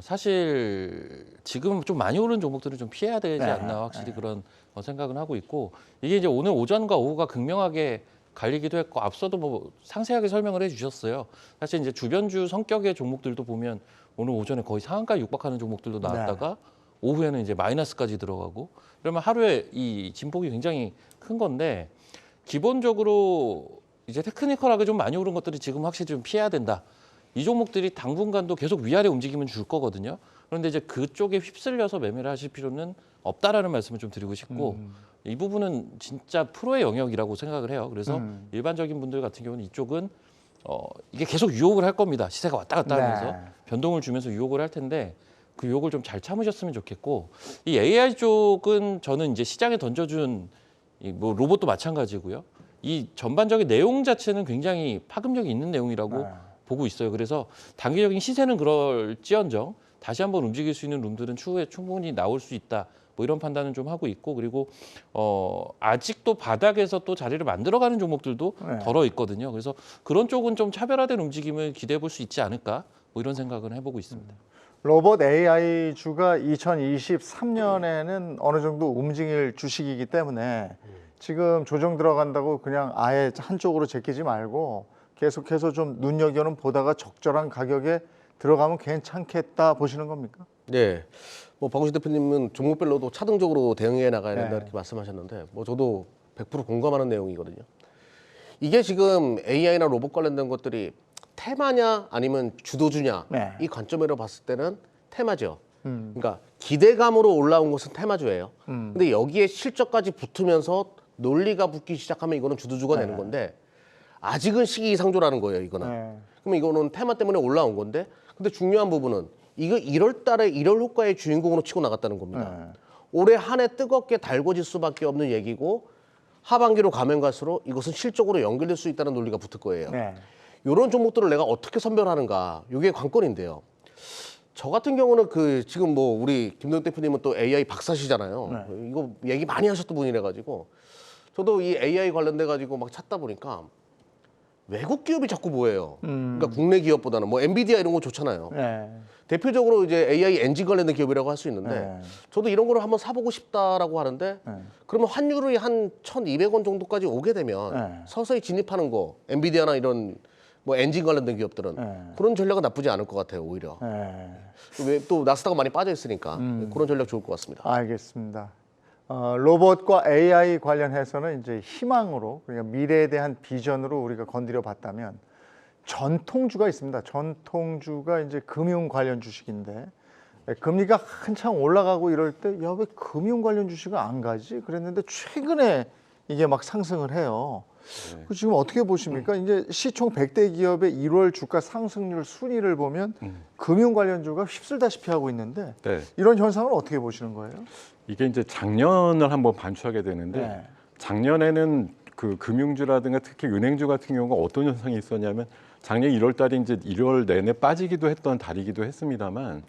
사실 지금 좀 많이 오른 종목들은 좀 피해야 되지 않나 확실히 그런 생각은 하고 있고 이게 이제 오늘 오전과 오후가 극명하게 갈리기도 했고 앞서도 뭐 상세하게 설명을 해주셨어요. 사실 이제 주변주 성격의 종목들도 보면 오늘 오전에 거의 상한가에 육박하는 종목들도 나왔다가 오후에는 이제 마이너스까지 들어가고 그러면 하루에 이 진폭이 굉장히 큰 건데 기본적으로 이제 테크니컬하게 좀 많이 오른 것들이 지금 확실히 좀 피해야 된다. 이 종목들이 당분간도 계속 위아래 움직임은 줄 거거든요. 그런데 이제 그쪽에 휩쓸려서 매매를 하실 필요는 없다라는 말씀을 좀 드리고 싶고 이 부분은 진짜 프로의 영역이라고 생각을 해요. 그래서 일반적인 분들 같은 경우는 이쪽은 이게 계속 유혹을 할 겁니다. 시세가 왔다 갔다 하면서 변동을 주면서 유혹을 할 텐데 그 욕을 좀 잘 참으셨으면 좋겠고 이 AI 쪽은 저는 이제 시장에 던져준 뭐 로봇도 마찬가지고요. 이 전반적인 내용 자체는 굉장히 파급력이 있는 내용이라고 보고 있어요. 그래서 단기적인 시세는 그럴지언정 다시 한번 움직일 수 있는 룸들은 추후에 충분히 나올 수 있다. 뭐 이런 판단은 좀 하고 있고 그리고 아직도 바닥에서 또 자리를 만들어가는 종목들도 덜어 있거든요. 그래서 그런 쪽은 좀 차별화된 움직임을 기대해 볼 수 있지 않을까 뭐 이런 생각은 해보고 있습니다. 로봇 AI 주가 2023년에는 어느 정도 움직일 주식이기 때문에 지금 조정 들어간다고 그냥 아예 한쪽으로 제끼지 말고 계속해서 좀 눈여겨는 보다가 적절한 가격에 들어가면 괜찮겠다 보시는 겁니까? 네. 뭐 박우신 대표님은 종목별로도 차등적으로 대응해 나가야 된다 네. 이렇게 말씀하셨는데 뭐 저도 100% 공감하는 내용이거든요. 이게 지금 AI나 로봇 관련된 것들이 테마냐 아니면 주도주냐 네. 이 관점으로 봤을 때는 테마죠. 그러니까 기대감으로 올라온 것은 테마주예요. 근데 여기에 실적까지 붙으면서 논리가 붙기 시작하면 이거는 주도주가 되는 건데 아직은 시기상조라는 거예요, 이거는. 네. 그러면 이거는 테마 때문에 올라온 건데 근데 중요한 부분은 이거 1월 달에 1월 효과의 주인공으로 치고 나갔다는 겁니다. 올해 한 해 뜨겁게 달궈질 수밖에 없는 얘기고 하반기로 가면 갈수록 이것은 실적으로 연결될 수 있다는 논리가 붙을 거예요. 네. 이런 종목들을 내가 어떻게 선별하는가 이게 관건인데요. 저 같은 경우는 그 지금 뭐 우리 김동욱 대표님은 또 AI 박사시잖아요. 이거 얘기 많이 하셨던 분이라 가지고 저도 이 AI 관련돼 가지고 막 찾다 보니까 외국 기업이 자꾸 뭐예요. 그러니까 국내 기업보다는 뭐 엔비디아 이런 거 좋잖아요. 네. 대표적으로 이제 AI 엔진 관련된 기업이라고 할 수 있는데 네. 저도 이런 거를 한번 사보고 싶다라고 하는데 그러면 환율이 한 1,200원 정도까지 오게 되면 네. 서서히 진입하는 거 엔비디아나 이런 뭐 엔진 관련된 기업들은 그런 전략은 나쁘지 않을 것 같아요 오히려. 네. 왜 또 나스닥은 많이 빠져 있으니까 그런 전략 좋을 것 같습니다. 알겠습니다. 로봇과 AI 관련해서는 이제 희망으로 그러니까 미래에 대한 비전으로 우리가 건드려 봤다면 전통주가 있습니다. 전통주가 이제 금융 관련 주식인데 금리가 한창 올라가고 이럴 때 야, 왜 금융 관련 주식은 안 가지? 그랬는데 최근에 이게 막 상승을 해요. 그 지금 어떻게 보십니까? 이제 시총 100대 기업의 1월 주가 상승률 순위를 보면 금융 관련주가 휩쓸다시피 하고 있는데 네. 이런 현상을 어떻게 보시는 거예요? 이게 이제 작년을 한번 반추하게 되는데 네. 작년에는 그 금융주라든가 특히 은행주 같은 경우가 어떤 현상이 있었냐면 작년 1월 달에 이제 1월 내내 빠지기도 했던 달이기도 했습니다만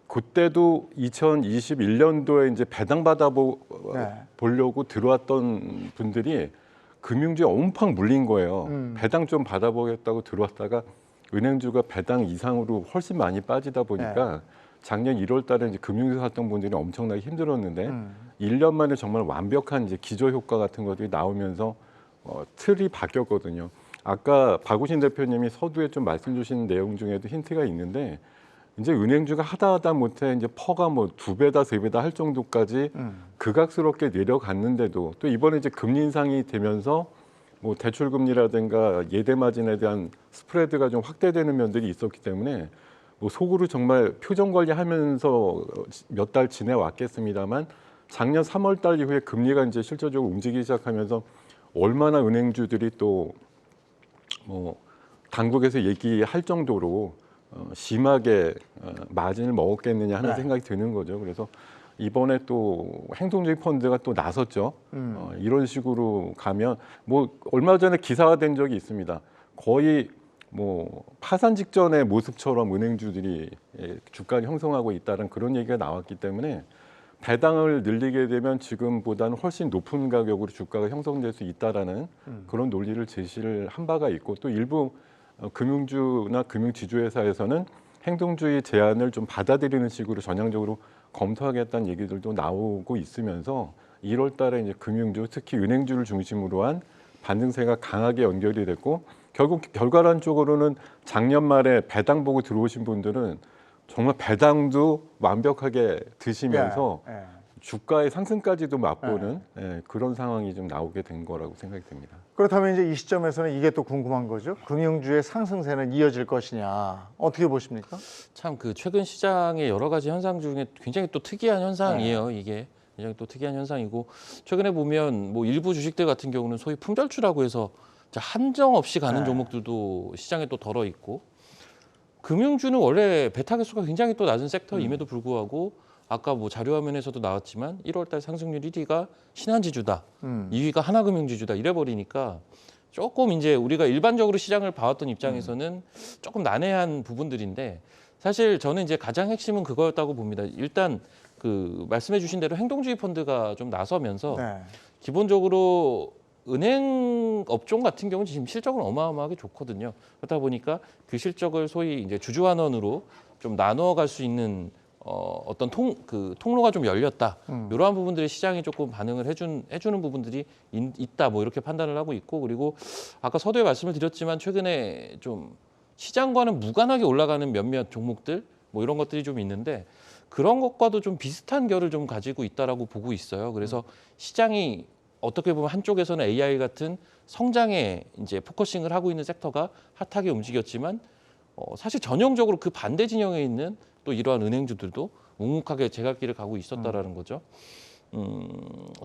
그때도 2021년도에 이제 배당 받아 보려고 들어왔던 분들이 금융주에 엄청 물린 거예요. 배당 좀 받아보겠다고 들어왔다가 은행주가 배당 이상으로 훨씬 많이 빠지다 보니까 작년 1월 달에 이제 금융주 샀던 분들이 엄청나게 힘들었는데 1년 만에 정말 완벽한 이제 기저 효과 같은 것들이 나오면서 틀이 바뀌었거든요. 아까 박우신 대표님이 서두에 좀 말씀 주신 내용 중에도 힌트가 있는데 이제 은행주가 하다 못해 이제 퍼가 뭐 2배다 3배다 할 정도까지 극악스럽게 내려갔는데도 또 이번에 이제 금리 인상이 되면서 뭐 대출 금리라든가 예대 마진에 대한 스프레드가 좀 확대되는 면들이 있었기 때문에 뭐 속으로 정말 표정 관리하면서 몇 달 지내왔겠습니다만 작년 3월 달 이후에 금리가 이제 실질적으로 움직이기 시작하면서 얼마나 은행주들이 또 뭐 당국에서 얘기할 정도로 심하게 마진을 먹었겠느냐 하는 생각이 드는 거죠. 그래서 이번에 또 행동주의 펀드가 또 나섰죠. 이런 식으로 가면 뭐 얼마 전에 기사가 된 적이 있습니다. 거의 뭐 파산 직전의 모습처럼 은행주들이 주가를 형성하고 있다는 그런 얘기가 나왔기 때문에 배당을 늘리게 되면 지금보다는 훨씬 높은 가격으로 주가가 형성될 수 있다라는 그런 논리를 제시를 한 바가 있고 또 일부 금융주나 금융지주회사에서는 행동주의 제안을 좀 받아들이는 식으로 전향적으로 검토하겠다는 얘기들도 나오고 있으면서 1월 달에 이제 금융주, 특히 은행주를 중심으로 한 반등세가 강하게 연결이 됐고 결국 결과론적으로는 작년 말에 배당 보고 들어오신 분들은 정말 배당도 완벽하게 드시면서 주가의 상승까지도 맛보는 그런 상황이 좀 나오게 된 거라고 생각이 듭니다. 그렇다면 이제 이 시점에서는 이게 또 궁금한 거죠. 금융주의 상승세는 이어질 것이냐 어떻게 보십니까? 참 그 최근 시장의 여러 가지 현상 중에 굉장히 또 특이한 현상이에요. 이게 굉장히 또 특이한 현상이고 최근에 보면 뭐 일부 주식들 같은 경우는 소위 품절주라고 해서 한정 없이 가는 종목들도 시장에 또 덜어 있고 금융주는 원래 베타 개수가 굉장히 또 낮은 섹터임에도 불구하고 아까 뭐 자료화면에서도 나왔지만 1월달 상승률 1위가 신한지주다, 2위가 하나금융지주다 이래버리니까 조금 이제 우리가 일반적으로 시장을 봐왔던 입장에서는 조금 난해한 부분들인데 사실 저는 이제 가장 핵심은 그거였다고 봅니다. 일단 그 말씀해주신 대로 행동주의 펀드가 좀 나서면서 네. 기본적으로 은행 업종 같은 경우는 지금 실적은 어마어마하게 좋거든요. 그렇다 보니까 그 실적을 소위 이제 주주환원으로 좀 나누어 갈 수 있는 어떤 통로가 좀 열렸다. 이러한 부분들이 시장이 조금 반응을 해주는 부분들이 있다. 뭐 이렇게 판단을 하고 있고 그리고 아까 서두에 말씀을 드렸지만 최근에 좀 시장과는 무관하게 올라가는 몇몇 종목들 뭐 이런 것들이 좀 있는데 그런 것과도 좀 비슷한 결을 좀 가지고 있다라고 보고 있어요. 그래서 시장이 어떻게 보면 한쪽에서는 AI 같은 성장에 이제 포커싱을 하고 있는 sek터가 핫하게 움직였지만 사실 전형적으로 그 반대 진영에 있는 또 이러한 은행주들도 묵묵하게 제갈길을 가고 있었다라는 거죠.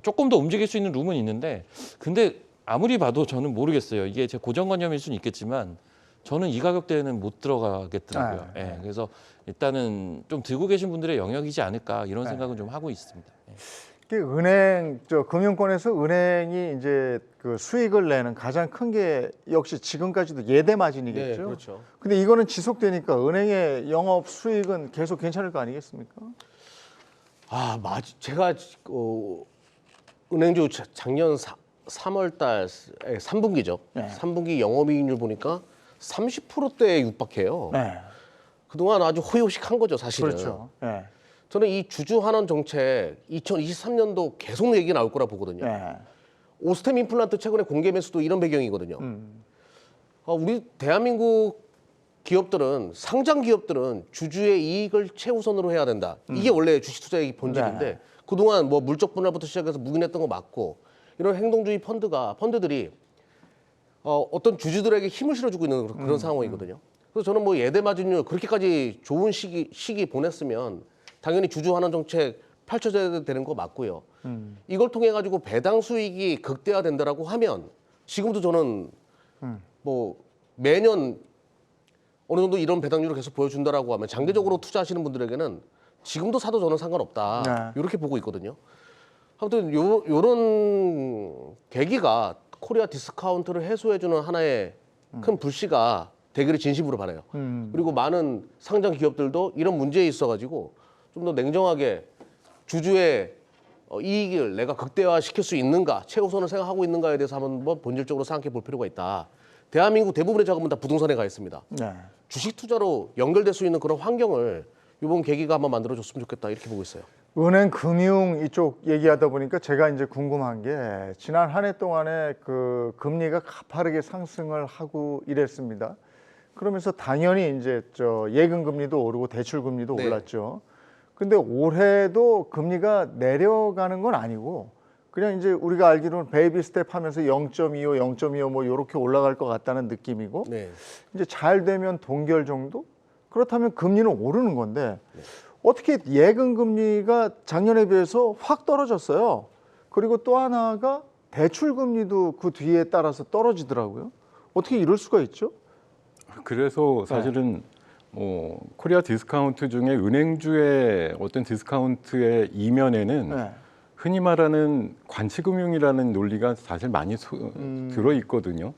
조금 더 움직일 수 있는 룸은 있는데 근데 아무리 봐도 저는 모르겠어요. 이게 제 고정관념일 수는 있겠지만 저는 이 가격대에는 못 들어가겠더라고요. 예, 그래서 일단은 좀 들고 계신 분들의 영역이지 않을까 이런 생각은 좀 하고 있습니다. 예. 은행, 금융권에서 은행이 이제 그 수익을 내는 가장 큰 게 역시 지금까지도 예대 마진이겠죠. 네, 그렇죠. 근데 이거는 지속되니까 은행의 영업 수익은 계속 괜찮을 거 아니겠습니까? 제가 은행주 작년 3월 달 3분기죠. 네. 3분기 영업이익률 보니까 30%대에 육박해요. 네. 그동안 아주 호요식한 거죠, 사실은. 그렇죠. 네. 저는 이 주주환원 정책 2023년도 계속 얘기 나올 거라 보거든요. 네. 오스템 임플란트 최근에 공개 매수도 이런 배경이거든요. 우리 대한민국 기업들은 상장 기업들은 주주의 이익을 최우선으로 해야 된다. 이게 원래 주식 투자의 본질인데 네. 그동안 뭐 물적 분할부터 시작해서 묵인했던 거 맞고 이런 행동주의 펀드들이 어떤 주주들에게 힘을 실어주고 있는 그런 상황이거든요. 그래서 저는 뭐 예대 마진율 그렇게까지 좋은 시기 보냈으면 당연히 주주환원 정책 펼쳐져야 되는 거 맞고요. 이걸 통해 가지고 배당 수익이 극대화된다라고 하면 지금도 저는 뭐 매년 어느 정도 이런 배당률을 계속 보여준다라고 하면 장기적으로 투자하시는 분들에게는 지금도 사도 저는 상관없다. 네. 이렇게 보고 있거든요. 아무튼 요런 계기가 코리아 디스카운트를 해소해주는 하나의 큰 불씨가 되기를 진심으로 바라요. 그리고 많은 상장 기업들도 이런 문제에 있어가지고 좀 더 냉정하게 주주의 이익을 내가 극대화시킬 수 있는가, 최우선을 생각하고 있는가에 대해서 한번 본질적으로 생각해 볼 필요가 있다. 대한민국 대부분의 자금은 다 부동산에 가 있습니다. 네. 주식 투자로 연결될 수 있는 그런 환경을 이번 계기가 한번 만들어줬으면 좋겠다 이렇게 보고 있어요. 은행 금융 이쪽 얘기하다 보니까 제가 이제 궁금한 게 지난 한 해 동안에 그 금리가 가파르게 상승을 하고 이랬습니다. 그러면서 당연히 이제 예금 금리도 오르고 대출 금리도 네. 올랐죠. 근데 올해도 금리가 내려가는 건 아니고 그냥 이제 우리가 알기로는 베이비 스텝 하면서 0.25, 0.25 뭐 이렇게 올라갈 것 같다는 느낌이고 네. 이제 잘 되면 동결 정도? 그렇다면 금리는 오르는 건데 어떻게 예금 금리가 작년에 비해서 확 떨어졌어요. 그리고 또 하나가 대출 금리도 그 뒤에 따라서 떨어지더라고요. 어떻게 이럴 수가 있죠? 그래서 사실은 뭐 코리아 디스카운트 중에 은행주의 어떤 디스카운트의 이면에는 네. 흔히 말하는 관치금융이라는 논리가 사실 많이 들어 있거든요.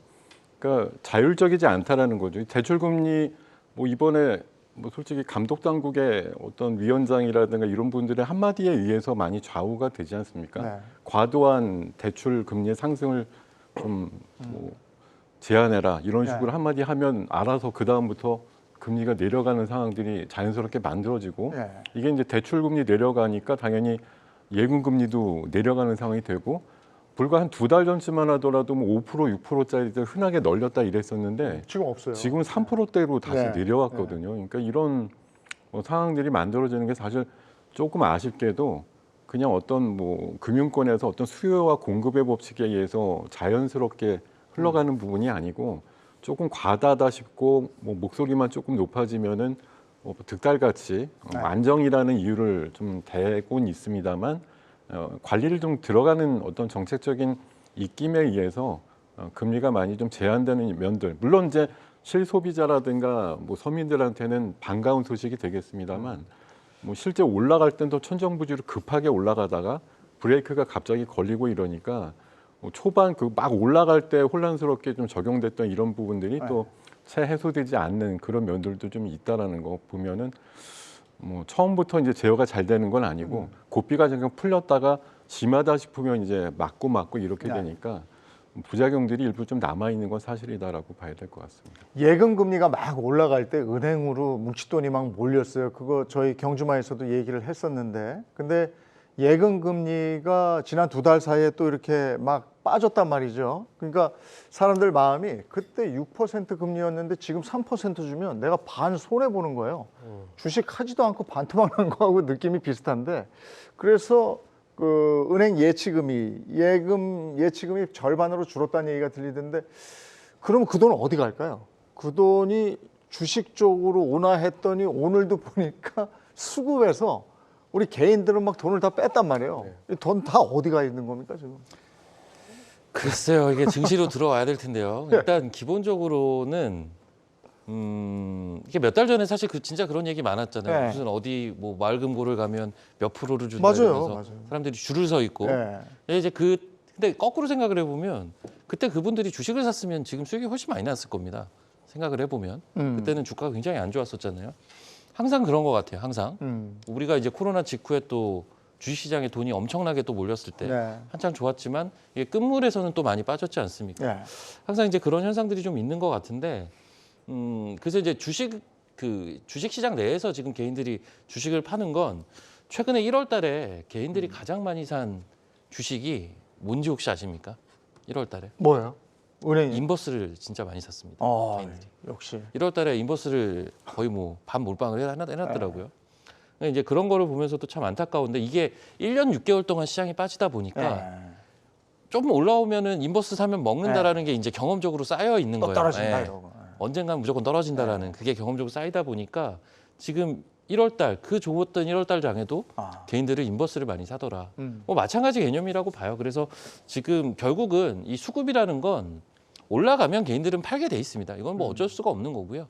그러니까 자율적이지 않다라는 거죠. 대출금리 뭐 이번에 뭐 솔직히 감독 당국의 어떤 위원장이라든가 이런 분들의 한마디에 의해서 많이 좌우가 되지 않습니까? 네. 과도한 대출 금리의 상승을 좀 뭐 제한해라 이런 식으로 한마디 하면 알아서 그 다음부터 금리가 내려가는 상황들이 자연스럽게 만들어지고 네. 이게 이제 대출 금리 내려가니까 당연히 예금 금리도 내려가는 상황이 되고 불과 한 2달 전쯤만 하더라도 뭐 5%, 6%짜리들 흔하게 널렸다 이랬었는데 지금 없어요. 지금 3%대로 다시 네. 내려왔거든요. 그러니까 이런 상황들이 만들어지는 게 사실 조금 아쉽게도 그냥 어떤 뭐 금융권에서 어떤 수요와 공급의 법칙에 의해서 자연스럽게 흘러가는 부분이 아니고 조금 과다하다 싶고 뭐 목소리만 조금 높아지면은 득달같이 안정이라는 이유를 좀 대곤 있습니다만 관리를 좀 들어가는 어떤 정책적인 입김에 의해서 금리가 많이 좀 제한되는 면들 물론 이제 실소비자라든가 뭐 서민들한테는 반가운 소식이 되겠습니다만 뭐 실제 올라갈 땐 또 천정부지로 급하게 올라가다가 브레이크가 갑자기 걸리고 이러니까 뭐 초반 그 막 올라갈 때 혼란스럽게 좀 적용됐던 이런 부분들이 또 채 해소되지 않는 그런 면들도 좀 있다라는 거 보면은 뭐 처음부터 이제 제어가 잘 되는 건 아니고 고삐가 잠깐 풀렸다가 심하다 싶으면 이제 맞고 이렇게 되니까 부작용들이 일부 좀 남아 있는 건 사실이다라고 봐야 될 것 같습니다. 예금 금리가 막 올라갈 때 은행으로 뭉칫돈이 막 몰렸어요. 그거 저희 경주마에서도 얘기를 했었는데, 근데 예금 금리가 지난 2달 사이에 또 이렇게 막 빠졌단 말이죠. 그러니까 사람들 마음이 그때 6% 금리였는데 지금 3% 주면 내가 반 손해 보는 거예요. 주식 하지도 않고 반토막 난 거하고 느낌이 비슷한데, 그래서 그 은행 예금 예치금이 절반으로 줄었다는 얘기가 들리던데, 그러면 그 돈은 어디 갈까요? 그 돈이 주식 쪽으로 오나 했더니 오늘도 보니까 수급에서 우리 개인들은 막 돈을 다 뺐단 말이에요. 돈 다 어디 가 있는 겁니까 지금? 글쎄요, 이게 증시로 들어와야 될 텐데요. 일단 기본적으로는 이게 몇 달 전에 사실 진짜 그런 얘기 많았잖아요. 네. 무슨 어디 뭐 마을금고를 가면 몇 프로를 준다 맞아요, 이러면서 맞아요. 사람들이 줄을 서 있고. 네. 이제 근데 거꾸로 생각을 해보면 그때 그분들이 주식을 샀으면 지금 수익이 훨씬 많이 났을 겁니다. 생각을 해보면 그때는 주가가 굉장히 안 좋았었잖아요. 항상 그런 것 같아요. 항상 우리가 이제 코로나 직후에 또 주식시장에 돈이 엄청나게 또 몰렸을 때 네. 한창 좋았지만 이게 끝물에서는 또 많이 빠졌지 않습니까? 네. 항상 이제 그런 현상들이 좀 있는 것 같은데, 그래서 이제 주식시장 내에서 지금 개인들이 주식을 파는 건 최근에 1월달에 개인들이 가장 많이 산 주식이 뭔지 혹시 아십니까? 1월달에 뭐예요? 은행. 인버스를 진짜 많이 샀습니다. 개인들이. 역시. 1월달에 인버스를 거의 뭐 반 몰빵을 해놨더라고요. 그러니까 이제 그런 거를 보면서도 참 안타까운데 이게 1년 6개월 동안 시장이 빠지다 보니까 네. 좀 올라오면은 인버스 사면 먹는다라는 게 이제 경험적으로 쌓여 있는 또 거예요. 떨어진다 예. 이러고. 언젠간 무조건 떨어진다라는 그게 경험적으로 쌓이다 보니까 지금 1월달 그 좋았던 1월달 장에도 개인들은 인버스를 많이 사더라. 뭐 마찬가지 개념이라고 봐요. 그래서 지금 결국은 이 수급이라는 건 올라가면 개인들은 팔게 돼 있습니다. 이건 뭐 어쩔 수가 없는 거고요.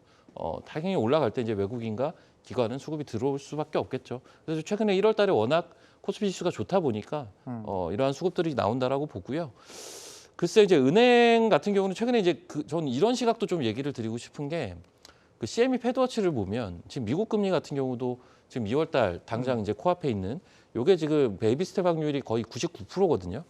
당연히 올라갈 때 이제 외국인과 기관은 수급이 들어올 수밖에 없겠죠. 그래서 최근에 1월달에 워낙 코스피 지수가 좋다 보니까 이러한 수급들이 나온다라고 보고요. 글쎄 이제 은행 같은 경우는 최근에 이제 저는 이런 시각도 좀 얘기를 드리고 싶은 게 그 CME 패드워치를 보면 지금 미국 금리 같은 경우도 지금 2월달 당장 이제 코앞에 있는 요게 지금 베이비 스텝 확률이 거의 99%거든요.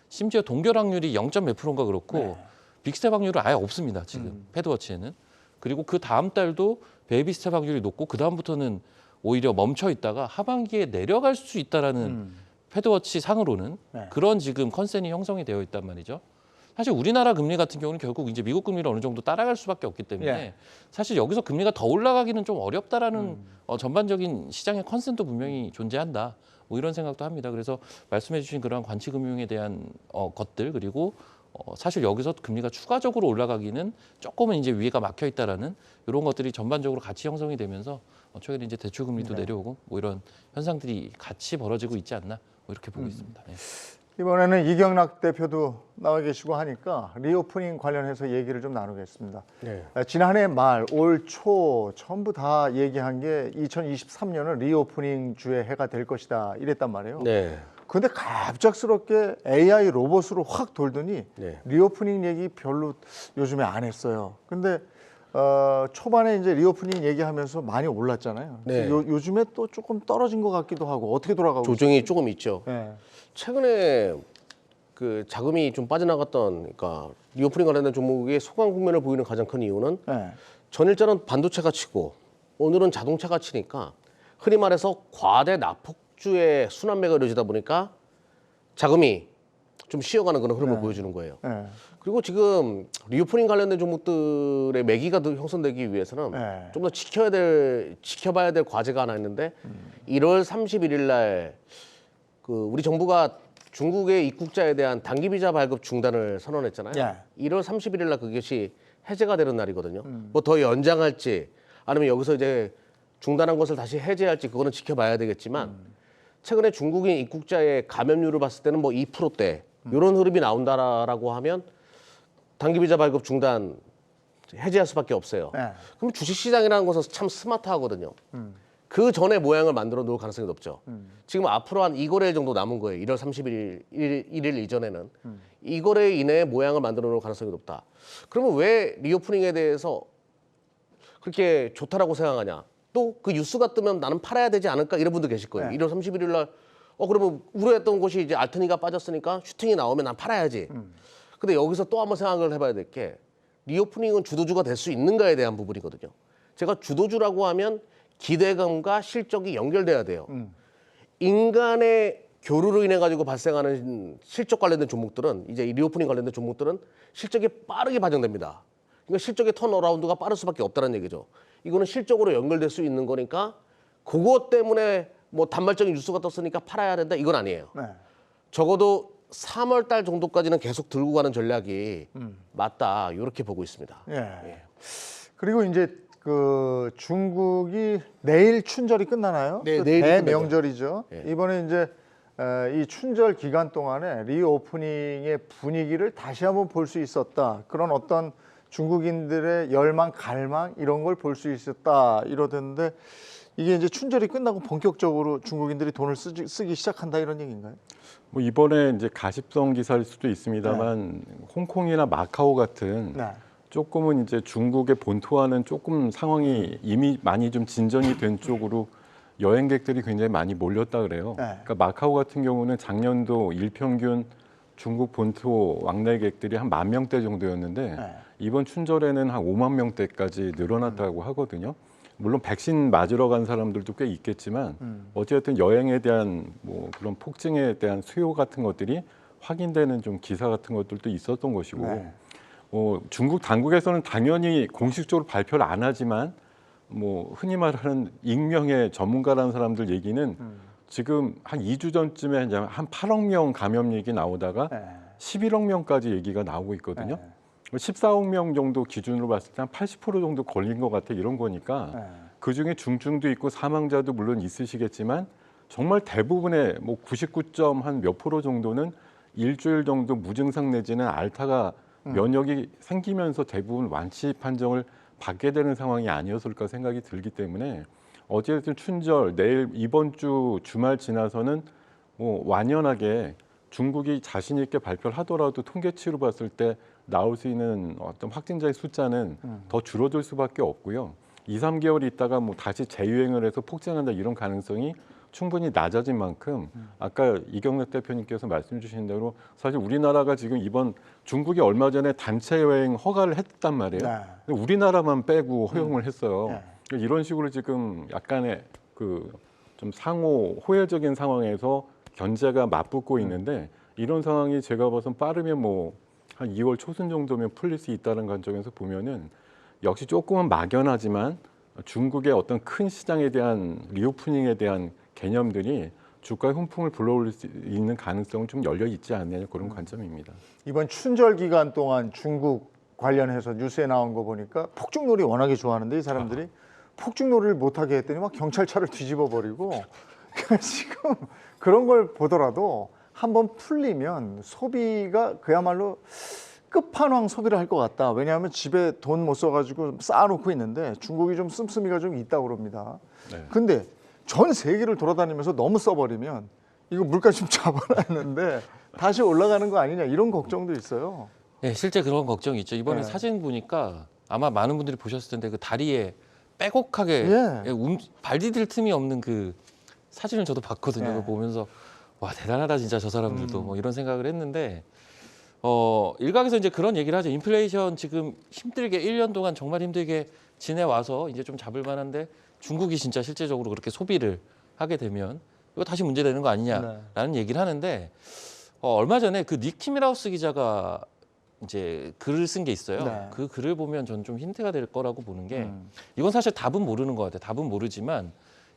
심지어 동결 확률이 0. 몇 %인가 그렇고 빅스텝 확률은 아예 없습니다. 지금 패드워치에는. 그리고 그 다음 달도 베이비 스텝 확률이 높고 그 다음부터는 오히려 멈춰 있다가 하반기에 내려갈 수 있다라는 패드워치 상으로는 그런 지금 컨센이 형성이 되어 있단 말이죠. 사실 우리나라 금리 같은 경우는 결국 이제 미국 금리를 어느 정도 따라갈 수밖에 없기 때문에 사실 여기서 금리가 더 올라가기는 좀 어렵다라는 전반적인 시장의 컨센도 분명히 존재한다. 뭐 이런 생각도 합니다. 그래서 말씀해주신 그런 관치금융에 대한 것들 그리고 사실 여기서 금리가 추가적으로 올라가기는 조금은 이제 위에가 막혀 있다라는 이런 것들이 전반적으로 같이 형성이 되면서 최근에 이제 대출 금리도 내려오고 뭐 이런 현상들이 같이 벌어지고 있지 않나 뭐 이렇게 보고 있습니다. 네. 이번에는 이경락 대표도 나와 계시고 하니까 리오프닝 관련해서 얘기를 좀 나누겠습니다. 네. 지난해 말, 올 초 전부 다 얘기한 게 2023년은 리오프닝 주의 해가 될 것이다 이랬단 말이에요. 네. 근데 갑작스럽게 AI 로봇으로 확 돌더니 리오프닝 얘기 별로 요즘에 안 했어요. 근데 초반에 이제 리오프닝 얘기하면서 많이 올랐잖아요. 네. 요즘에 또 조금 떨어진 것 같기도 하고 어떻게 돌아가고 조정이 조금 있죠. 네. 최근에 그 자금이 좀 빠져나갔던 그러니까 리오프닝 관련된 종목의 소강 국면을 보이는 가장 큰 이유는 네. 전일자는 반도체가 치고 오늘은 자동차가 치니까 흔히 말해서 과대 낙폭주의 순환매가 이루어지다 보니까 자금이 좀 쉬어가는 그런 흐름을 보여주는 거예요. 네. 그리고 지금 리오프닝 관련된 종목들의 매기가 더 형성되기 위해서는 좀 더 지켜봐야 될 과제가 하나 있는데 1월 31일 날 그 우리 정부가 중국의 입국자에 대한 단기 비자 발급 중단을 선언했잖아요. 1월 31일 날 그것이 해제가 되는 날이거든요. 뭐 더 연장할지 아니면 여기서 이제 중단한 것을 다시 해제할지 그거는 지켜봐야 되겠지만 최근에 중국인 입국자의 감염률을 봤을 때는 뭐 2%대 이런 흐름이 나온다라고 하면 단기 비자 발급 중단 해제할 수밖에 없어요. 네. 그럼 주식시장이라는 것은 참 스마트하거든요. 그 전에 모양을 만들어 놓을 가능성이 높죠. 지금 앞으로 한 2거래일 정도 남은 거예요. 1월 31일 일 이전에는. 2거래일 이내에 모양을 만들어 놓을 가능성이 높다. 그러면 왜 리오프닝에 대해서 그렇게 좋다라고 생각하냐? 또 그 뉴스가 뜨면 나는 팔아야 되지 않을까? 이런 분도 계실 거예요. 네. 1월 31일 날 그러면 우려했던 곳이 이제 알트니가 빠졌으니까 슈팅이 나오면 난 팔아야지. 근데 여기서 또 한번 생각을 해봐야 될 게 리오프닝은 주도주가 될 수 있는가에 대한 부분이거든요. 제가 주도주라고 하면 기대감과 실적이 연결돼야 돼요. 인간의 교류로 인해 가지고 발생하는 실적 관련된 종목들은 이제 이 리오프닝 관련된 종목들은 실적이 빠르게 반영됩니다. 그러니까 실적의 턴어라운드가 빠를 수밖에 없다는 얘기죠. 이거는 실적으로 연결될 수 있는 거니까 그것 때문에 뭐 단발적인 뉴스가 떴으니까 팔아야 된다 이건 아니에요. 네. 적어도 3월 달 정도까지는 계속 들고 가는 전략이 맞다 이렇게 보고 있습니다. 예. 그리고 이제 그 중국이 내일 춘절이 끝나나요? 네, 그 내일이 대명절이죠. 예. 이번에 이제 이 춘절 기간 동안에 리오프닝의 분위기를 다시 한번 볼 수 있었다. 그런 어떤 중국인들의 열망, 갈망 이런 걸 볼 수 있었다 이러던데 이게 이제 춘절이 끝나고 본격적으로 중국인들이 돈을 쓰기 시작한다 이런 얘기인가요? 뭐 이번에 이제 가십성 기사일 수도 있습니다만 홍콩이나 마카오 같은 네. 조금은 이제 중국의 본토와는 조금 상황이 이미 많이 좀 진전이 된 쪽으로 여행객들이 굉장히 많이 몰렸다 그래요. 네. 그러니까 마카오 같은 경우는 작년도 일평균 중국 본토 왕래객들이 한 10,000명대 정도였는데 네. 이번 춘절에는 한 5만 명대까지 늘어났다고 하거든요. 물론 백신 맞으러 간 사람들도 꽤 있겠지만 어쨌든 여행에 대한 뭐 그런 폭증에 대한 수요 같은 것들이 확인되는 좀 기사 같은 것들도 있었던 것이고 네. 중국 당국에서는 당연히 공식적으로 발표를 안 하지만 뭐 흔히 말하는 익명의 전문가라는 사람들 얘기는 지금 한 2주 전쯤에 이제 한 8억 명 감염 얘기 나오다가 네. 11억 명까지 얘기가 나오고 있거든요. 14억 명 정도 기준으로 봤을 때 한 80% 정도 걸린 것 같아 이런 거니까 네. 그중에 중증도 있고 사망자도 물론 있으시겠지만 정말 대부분의 뭐 99점 한 몇 프로 정도는 일주일 정도 무증상 내지는 알타가 면역이 생기면서 대부분 완치 판정을 받게 되는 상황이 아니었을까 생각이 들기 때문에 어쨌든 춘절 내일 이번 주 주말 지나서는 뭐 완연하게 중국이 자신 있게 발표를 하더라도 통계치로 봤을 때 나올 수 있는 어떤 확진자의 숫자는 더 줄어들 수밖에 없고요. 2, 3개월 있다가 뭐 다시 재유행을 해서 폭증한다 이런 가능성이 충분히 낮아진 만큼 아까 이경락 대표님께서 말씀 주신 대로 사실 우리나라가 지금 이번 중국이 얼마 전에 단체 여행 허가를 했단 말이에요. 네. 근데 우리나라만 빼고 허용을 했어요. 네. 그러니까 이런 식으로 지금 약간의 그 좀 상호 호혜적인 상황에서 견제가 맞붙고 있는데 이런 상황이 제가 봐선 빠르면 뭐 한 2월 초순 정도면 풀릴 수 있다는 관점에서 보면은 역시 조금은 막연하지만 중국의 어떤 큰 시장에 대한 리오프닝에 대한 개념들이 주가의 훈풍을 불러올릴 수 있는 가능성은 좀 열려 있지 않느냐 그런 관점입니다. 이번 춘절 기간 동안 중국 관련해서 뉴스에 나온 거 보니까 폭죽놀이 워낙에 좋아하는데 이 사람들이 폭죽놀이를 못하게 했더니 막 경찰차를 뒤집어 버리고 지금 그런 걸 보더라도 한번 풀리면 소비가 그야말로 끝판왕 소비를 할 것 같다. 왜냐하면 집에 돈 못 써가지고 쌓아놓고 있는데 중국이 좀 씀씀이가 좀 있다고 그럽니다. 네. 근데 전 세계를 돌아다니면서 너무 써버리면 이거 물가 좀 잡아놨는데 다시 올라가는 거 아니냐 이런 걱정도 있어요. 네, 실제 그런 걱정이 있죠. 이번에 네. 사진 보니까 아마 많은 분들이 보셨을 텐데 그 다리에 빼곡하게 예. 발 디딜 틈이 없는 그 사진을 저도 봤거든요. 예. 그거 보면서 와 대단하다 진짜 저 사람들도 뭐 이런 생각을 했는데 일각에서 이제 그런 얘기를 하죠. 인플레이션 지금 힘들게 1년 동안 정말 힘들게 지내와서 이제 좀 잡을 만한데 중국이 진짜 실제적으로 그렇게 소비를 하게 되면 이거 다시 문제되는 거 아니냐라는 얘기를 하는데 얼마 전에 그 니키 밀하우스 기자가 이제 글을 쓴 게 있어요. 네. 그 글을 보면 전 좀 힌트가 될 거라고 보는 게 이건 사실 답은 모르는 것 같아요. 답은 모르지만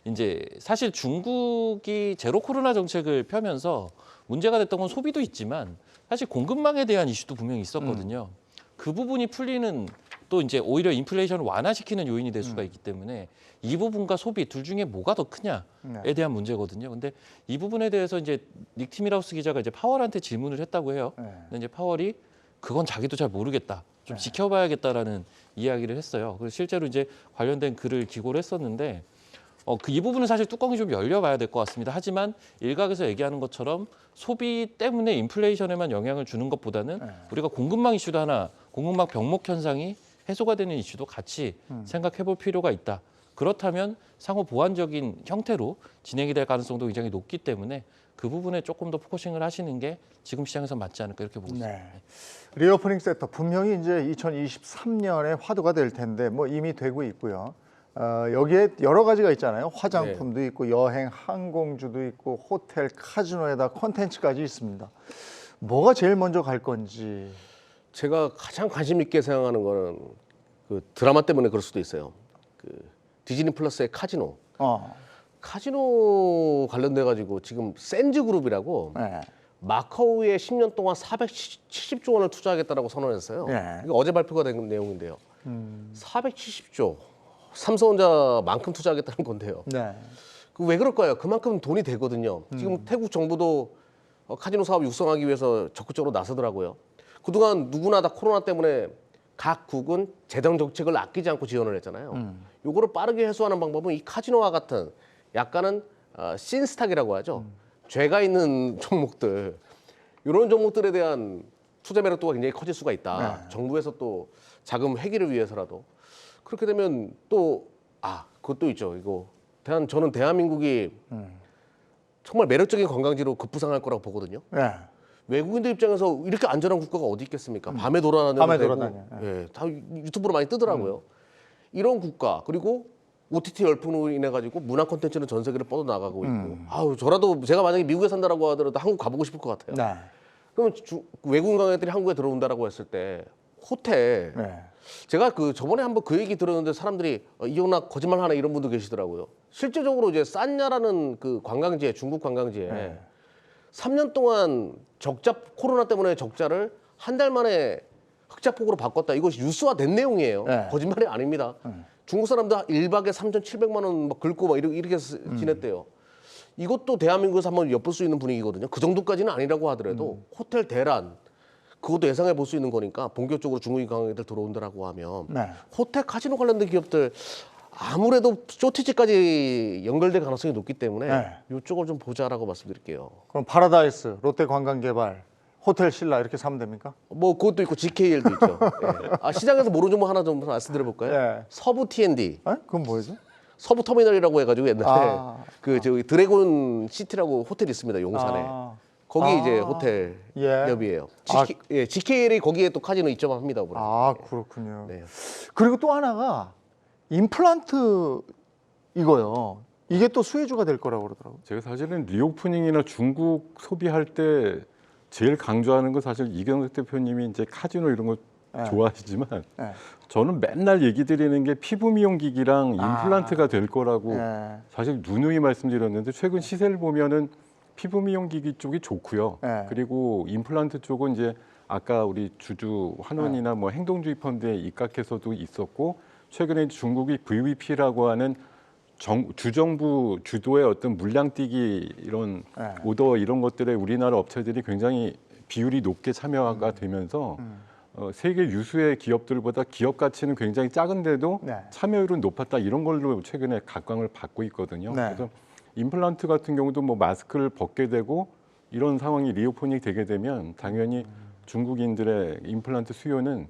이제 사실 중국이 제로 코로나 정책을 펴면서 문제가 됐던 건 소비도 있지만 사실 공급망에 대한 이슈도 분명히 있었거든요. 그 부분이 풀리는 또 이제 오히려 인플레이션을 완화시키는 요인이 될 수가 있기 때문에 이 부분과 소비 둘 중에 뭐가 더 크냐에 대한 문제거든요. 근데 이 부분에 대해서 이제 니키 밀하우스 기자가 이제 파월한테 질문을 했다고 해요. 네. 근데 이제 파월이 그건 자기도 잘 모르겠다. 좀 지켜봐야겠다라는 이야기를 했어요. 그래서 실제로 이제 관련된 글을 기고를 했었는데 이 부분은 사실 뚜껑이 좀 열려봐야 될 것 같습니다. 하지만 일각에서 얘기하는 것처럼 소비 때문에 인플레이션에만 영향을 주는 것보다는 우리가 공급망 이슈도 하나, 공급망 병목 현상이 해소가 되는 이슈도 같이 생각해 볼 필요가 있다. 그렇다면 상호 보완적인 형태로 진행이 될 가능성도 굉장히 높기 때문에 그 부분에 조금 더 포커싱을 하시는 게 지금 시장에서 맞지 않을까 이렇게 보고 있습니다. 리오프닝 섹터 분명히 이제 2023년에 화두가 될 텐데 뭐 이미 되고 있고요. 여기에 여러 가지가 있잖아요. 화장품도 있고 여행, 항공주도 있고 호텔, 카지노에다 콘텐츠까지 있습니다. 뭐가 제일 먼저 갈 건지. 제가 가장 관심 있게 생각하는 거는 그 드라마 때문에 그럴 수도 있어요. 그 디즈니 플러스의 카지노. 카지노 관련돼 가지고 지금 센즈 그룹이라고 마카오에 10년 동안 470조 원을 투자하겠다라고 선언했어요. 이게 어제 발표가 된 내용인데요. 470조. 삼성전자만큼 투자하겠다는 건데요. 왜 그럴까요? 그만큼 돈이 되거든요. 지금 태국 정부도 카지노 사업 육성하기 위해서 적극적으로 나서더라고요. 그동안 누구나 다 코로나 때문에 각 국은 재정 정책을 아끼지 않고 지원을 했잖아요. 요거를 빠르게 해소하는 방법은 이 카지노와 같은 약간은 신스탁이라고 하죠. 죄가 있는 종목들, 이런 종목들에 대한 투자 매력도가 굉장히 커질 수가 있다. 정부에서 또 자금 회기를 위해서라도. 그렇게 되면 또 그것도 있죠. 이거 저는 대한민국이 정말 매력적인 관광지로 급부상할 거라고 보거든요. 외국인들 입장에서 이렇게 안전한 국가가 어디 있겠습니까? 밤에 돌아다녀도 되고, 다 유튜브로 많이 뜨더라고요. 이런 국가 그리고 OTT 열풍으로 인해 가지고 문화 콘텐츠는 전 세계로 뻗어 나가고 있고, 저라도 제가 만약에 미국에 산다라고 하더라도 한국 가보고 싶을 것 같아요. 그러면 외국인 관광객들이 한국에 들어온다라고 했을 때 호텔. 제가 저번에 한번 그 얘기 들었는데 사람들이 이용락 거짓말 하나 이런 분도 계시더라고요. 실제적으로 이제 산야라는 그 관광지에 중국 관광지에 3년 동안 코로나 때문에 적자를 한 달 만에 흑자폭으로 바꿨다. 이것이 뉴스화된 내용이에요. 거짓말이 아닙니다. 중국 사람들 1박에 3,700만 원 막 긁고 막 이렇게 지냈대요. 이것도 대한민국에서 한번 엿볼 수 있는 분위기거든요. 그 정도까지는 아니라고 하더라도 호텔 대란 그것도 예상해 볼 수 있는 거니까 본격적으로 중국인 관광객들 들어온다라고 하면 호텔 카지노 관련된 기업들 아무래도 쇼티지까지 연결될 가능성이 높기 때문에 이쪽을 좀 보자라고 말씀드릴게요. 그럼 파라다이스, 롯데관광개발, 호텔 신라 이렇게 사면 됩니까? 뭐 그것도 있고 GKL도 있죠. 시장에서 모르는 정보 하나 좀 말씀드려 볼까요? 서부 T&D. 그건 뭐죠? 서부 터미널이라고 해가지고 옛날에 저기 드래곤 시티라고 호텔 있습니다. 용산에. 거기 이제 호텔 기업이에요. GKL이 거기에 또 카지노 입점합니다. 그렇군요. 그리고 또 하나가 임플란트 이거요. 이게 또 수혜주가 될 거라고 그러더라고요. 제가 사실은 리오프닝이나 중국 소비할 때 제일 강조하는 건 사실 이경석 대표님이 이제 카지노 이런 거 좋아하시지만 저는 맨날 얘기 드리는 게 피부 미용 기기랑 임플란트가 될 거라고 사실 누누이 말씀드렸는데 최근 시세를 보면은 피부 미용 기기 쪽이 좋고요. 그리고 임플란트 쪽은 이제 아까 우리 주주 환원이나 뭐 행동주의 펀드에 입각해서도 있었고 최근에 중국이 VBP라고 하는 주정부 주도의 어떤 물량뛰기 이런 오더 이런 것들에 우리나라 업체들이 굉장히 비율이 높게 참여가 되면서 세계 유수의 기업들보다 기업 가치는 굉장히 작은데도 참여율은 높았다 이런 걸로 최근에 각광을 받고 있거든요. 그래서 임플란트 같은 경우도 뭐 마스크를 벗게 되고 이런 상황이 리오프닝이 되게 되면 당연히 중국인들의 임플란트 수요는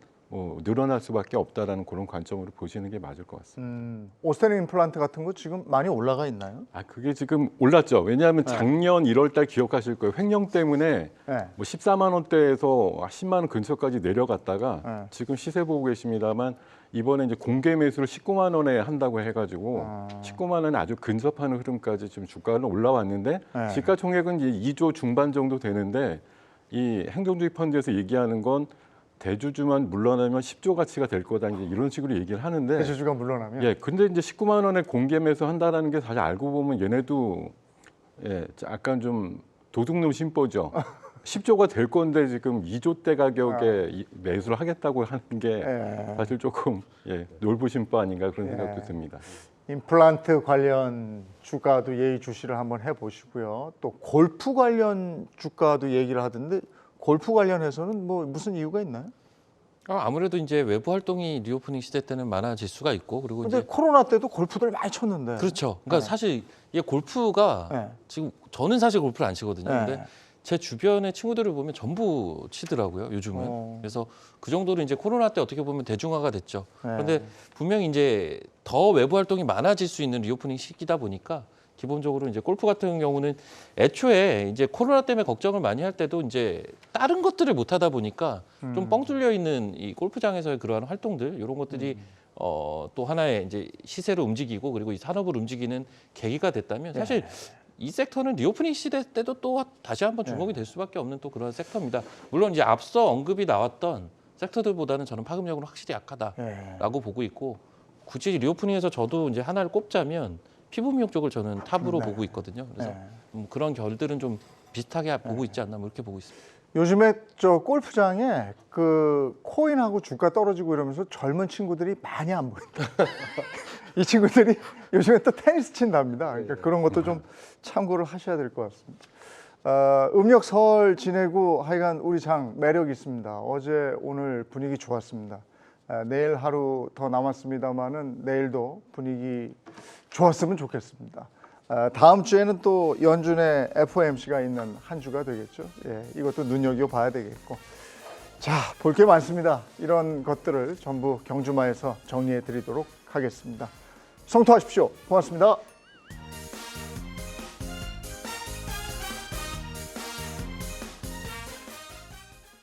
늘어날 수밖에 없다라는 그런 관점으로 보시는 게 맞을 것 같습니다. 오스테린 임플란트 같은 거 지금 많이 올라가 있나요? 그게 지금 올랐죠. 왜냐하면 작년 1월달 기억하실 거예요. 횡령 때문에 뭐 14만 원대에서 10만 원 근처까지 내려갔다가 지금 시세 보고 계십니다만 이번에 이제 공개 매수를 19만 원에 한다고 해가지고 19만 원에 아주 근접하는 흐름까지 지금 주가는 올라왔는데 시가총액은 이제 2조 중반 정도 되는데 이 행동주의 펀드에서 얘기하는 건 대주주만 물러나면 10조 가치가 될 거다 이제 이런 식으로 얘기를 하는데 대주주가 물러나면 근데 이제 19만 원에 공개 매수 한다라는 게 사실 알고 보면 얘네도 약간 좀 도둑놈 심보죠. 10조가 될 건데 지금 2조대 가격에 매수를 하겠다고 하는 게 사실 조금 놀부심보 아닌가 그런 생각도 듭니다. 임플란트 관련 주가도 예의주시를 한번 해보시고요. 또 골프 관련 주가도 얘기를 하던데 골프 관련해서는 뭐 무슨 이유가 있나요? 아무래도 이제 외부 활동이 리오프닝 시대 때는 많아질 수가 있고 그리고 근데 이제 코로나 때도 골프들 많이 쳤는데. 그렇죠. 그러니까 사실 이게 골프가 네. 지금 저는 사실 골프를 안 치거든요. 네. 근데 제 주변의 친구들을 보면 전부 치더라고요. 요즘은. 그래서 그 정도로 이제 코로나 때 어떻게 보면 대중화가 됐죠. 네. 그런데 분명히 이제 더 외부 활동이 많아질 수 있는 리오프닝 시기다 보니까 기본적으로 이제 골프 같은 경우는 애초에 이제 코로나 때문에 걱정을 많이 할 때도 이제 다른 것들을 못 하다 보니까 좀 뻥 뚫려 있는 이 골프장에서의 그러한 활동들 이런 것들이 또 하나의 이제 시세를 움직이고 그리고 이 산업을 움직이는 계기가 됐다면 사실 이 섹터는 리오프닝 시대 때도 또 다시 한번 주목이 될 수밖에 없는 또 그런 섹터입니다. 물론 이제 앞서 언급이 나왔던 섹터들보다는 저는 파급력은 확실히 약하다라고 보고 있고 굳이 리오프닝에서 저도 이제 하나를 꼽자면 피부 미용 쪽을 저는 탑으로 보고 있거든요. 그래서 그런 결들은 좀 비슷하게 보고 있지 않나 뭐 이렇게 보고 있습니다. 요즘에 저 골프장에 그 코인하고 주가 떨어지고 이러면서 젊은 친구들이 많이 안 보인다. 이 친구들이 요즘에 또 테니스 친답니다. 그러니까 그런 것도 좀 참고를 하셔야 될 것 같습니다. 음력 설 지내고 하여간 우리 장 매력 있습니다. 어제 오늘 분위기 좋았습니다. 내일 하루 더 남았습니다만은 내일도 분위기 좋았으면 좋겠습니다. 다음 주에는 또 연준의 FOMC가 있는 한 주가 되겠죠. 예, 이것도 눈여겨봐야 되겠고. 자, 볼 게 많습니다. 이런 것들을 전부 경주마에서 정리해 드리도록 하겠습니다. 성토하십시오. 고맙습니다.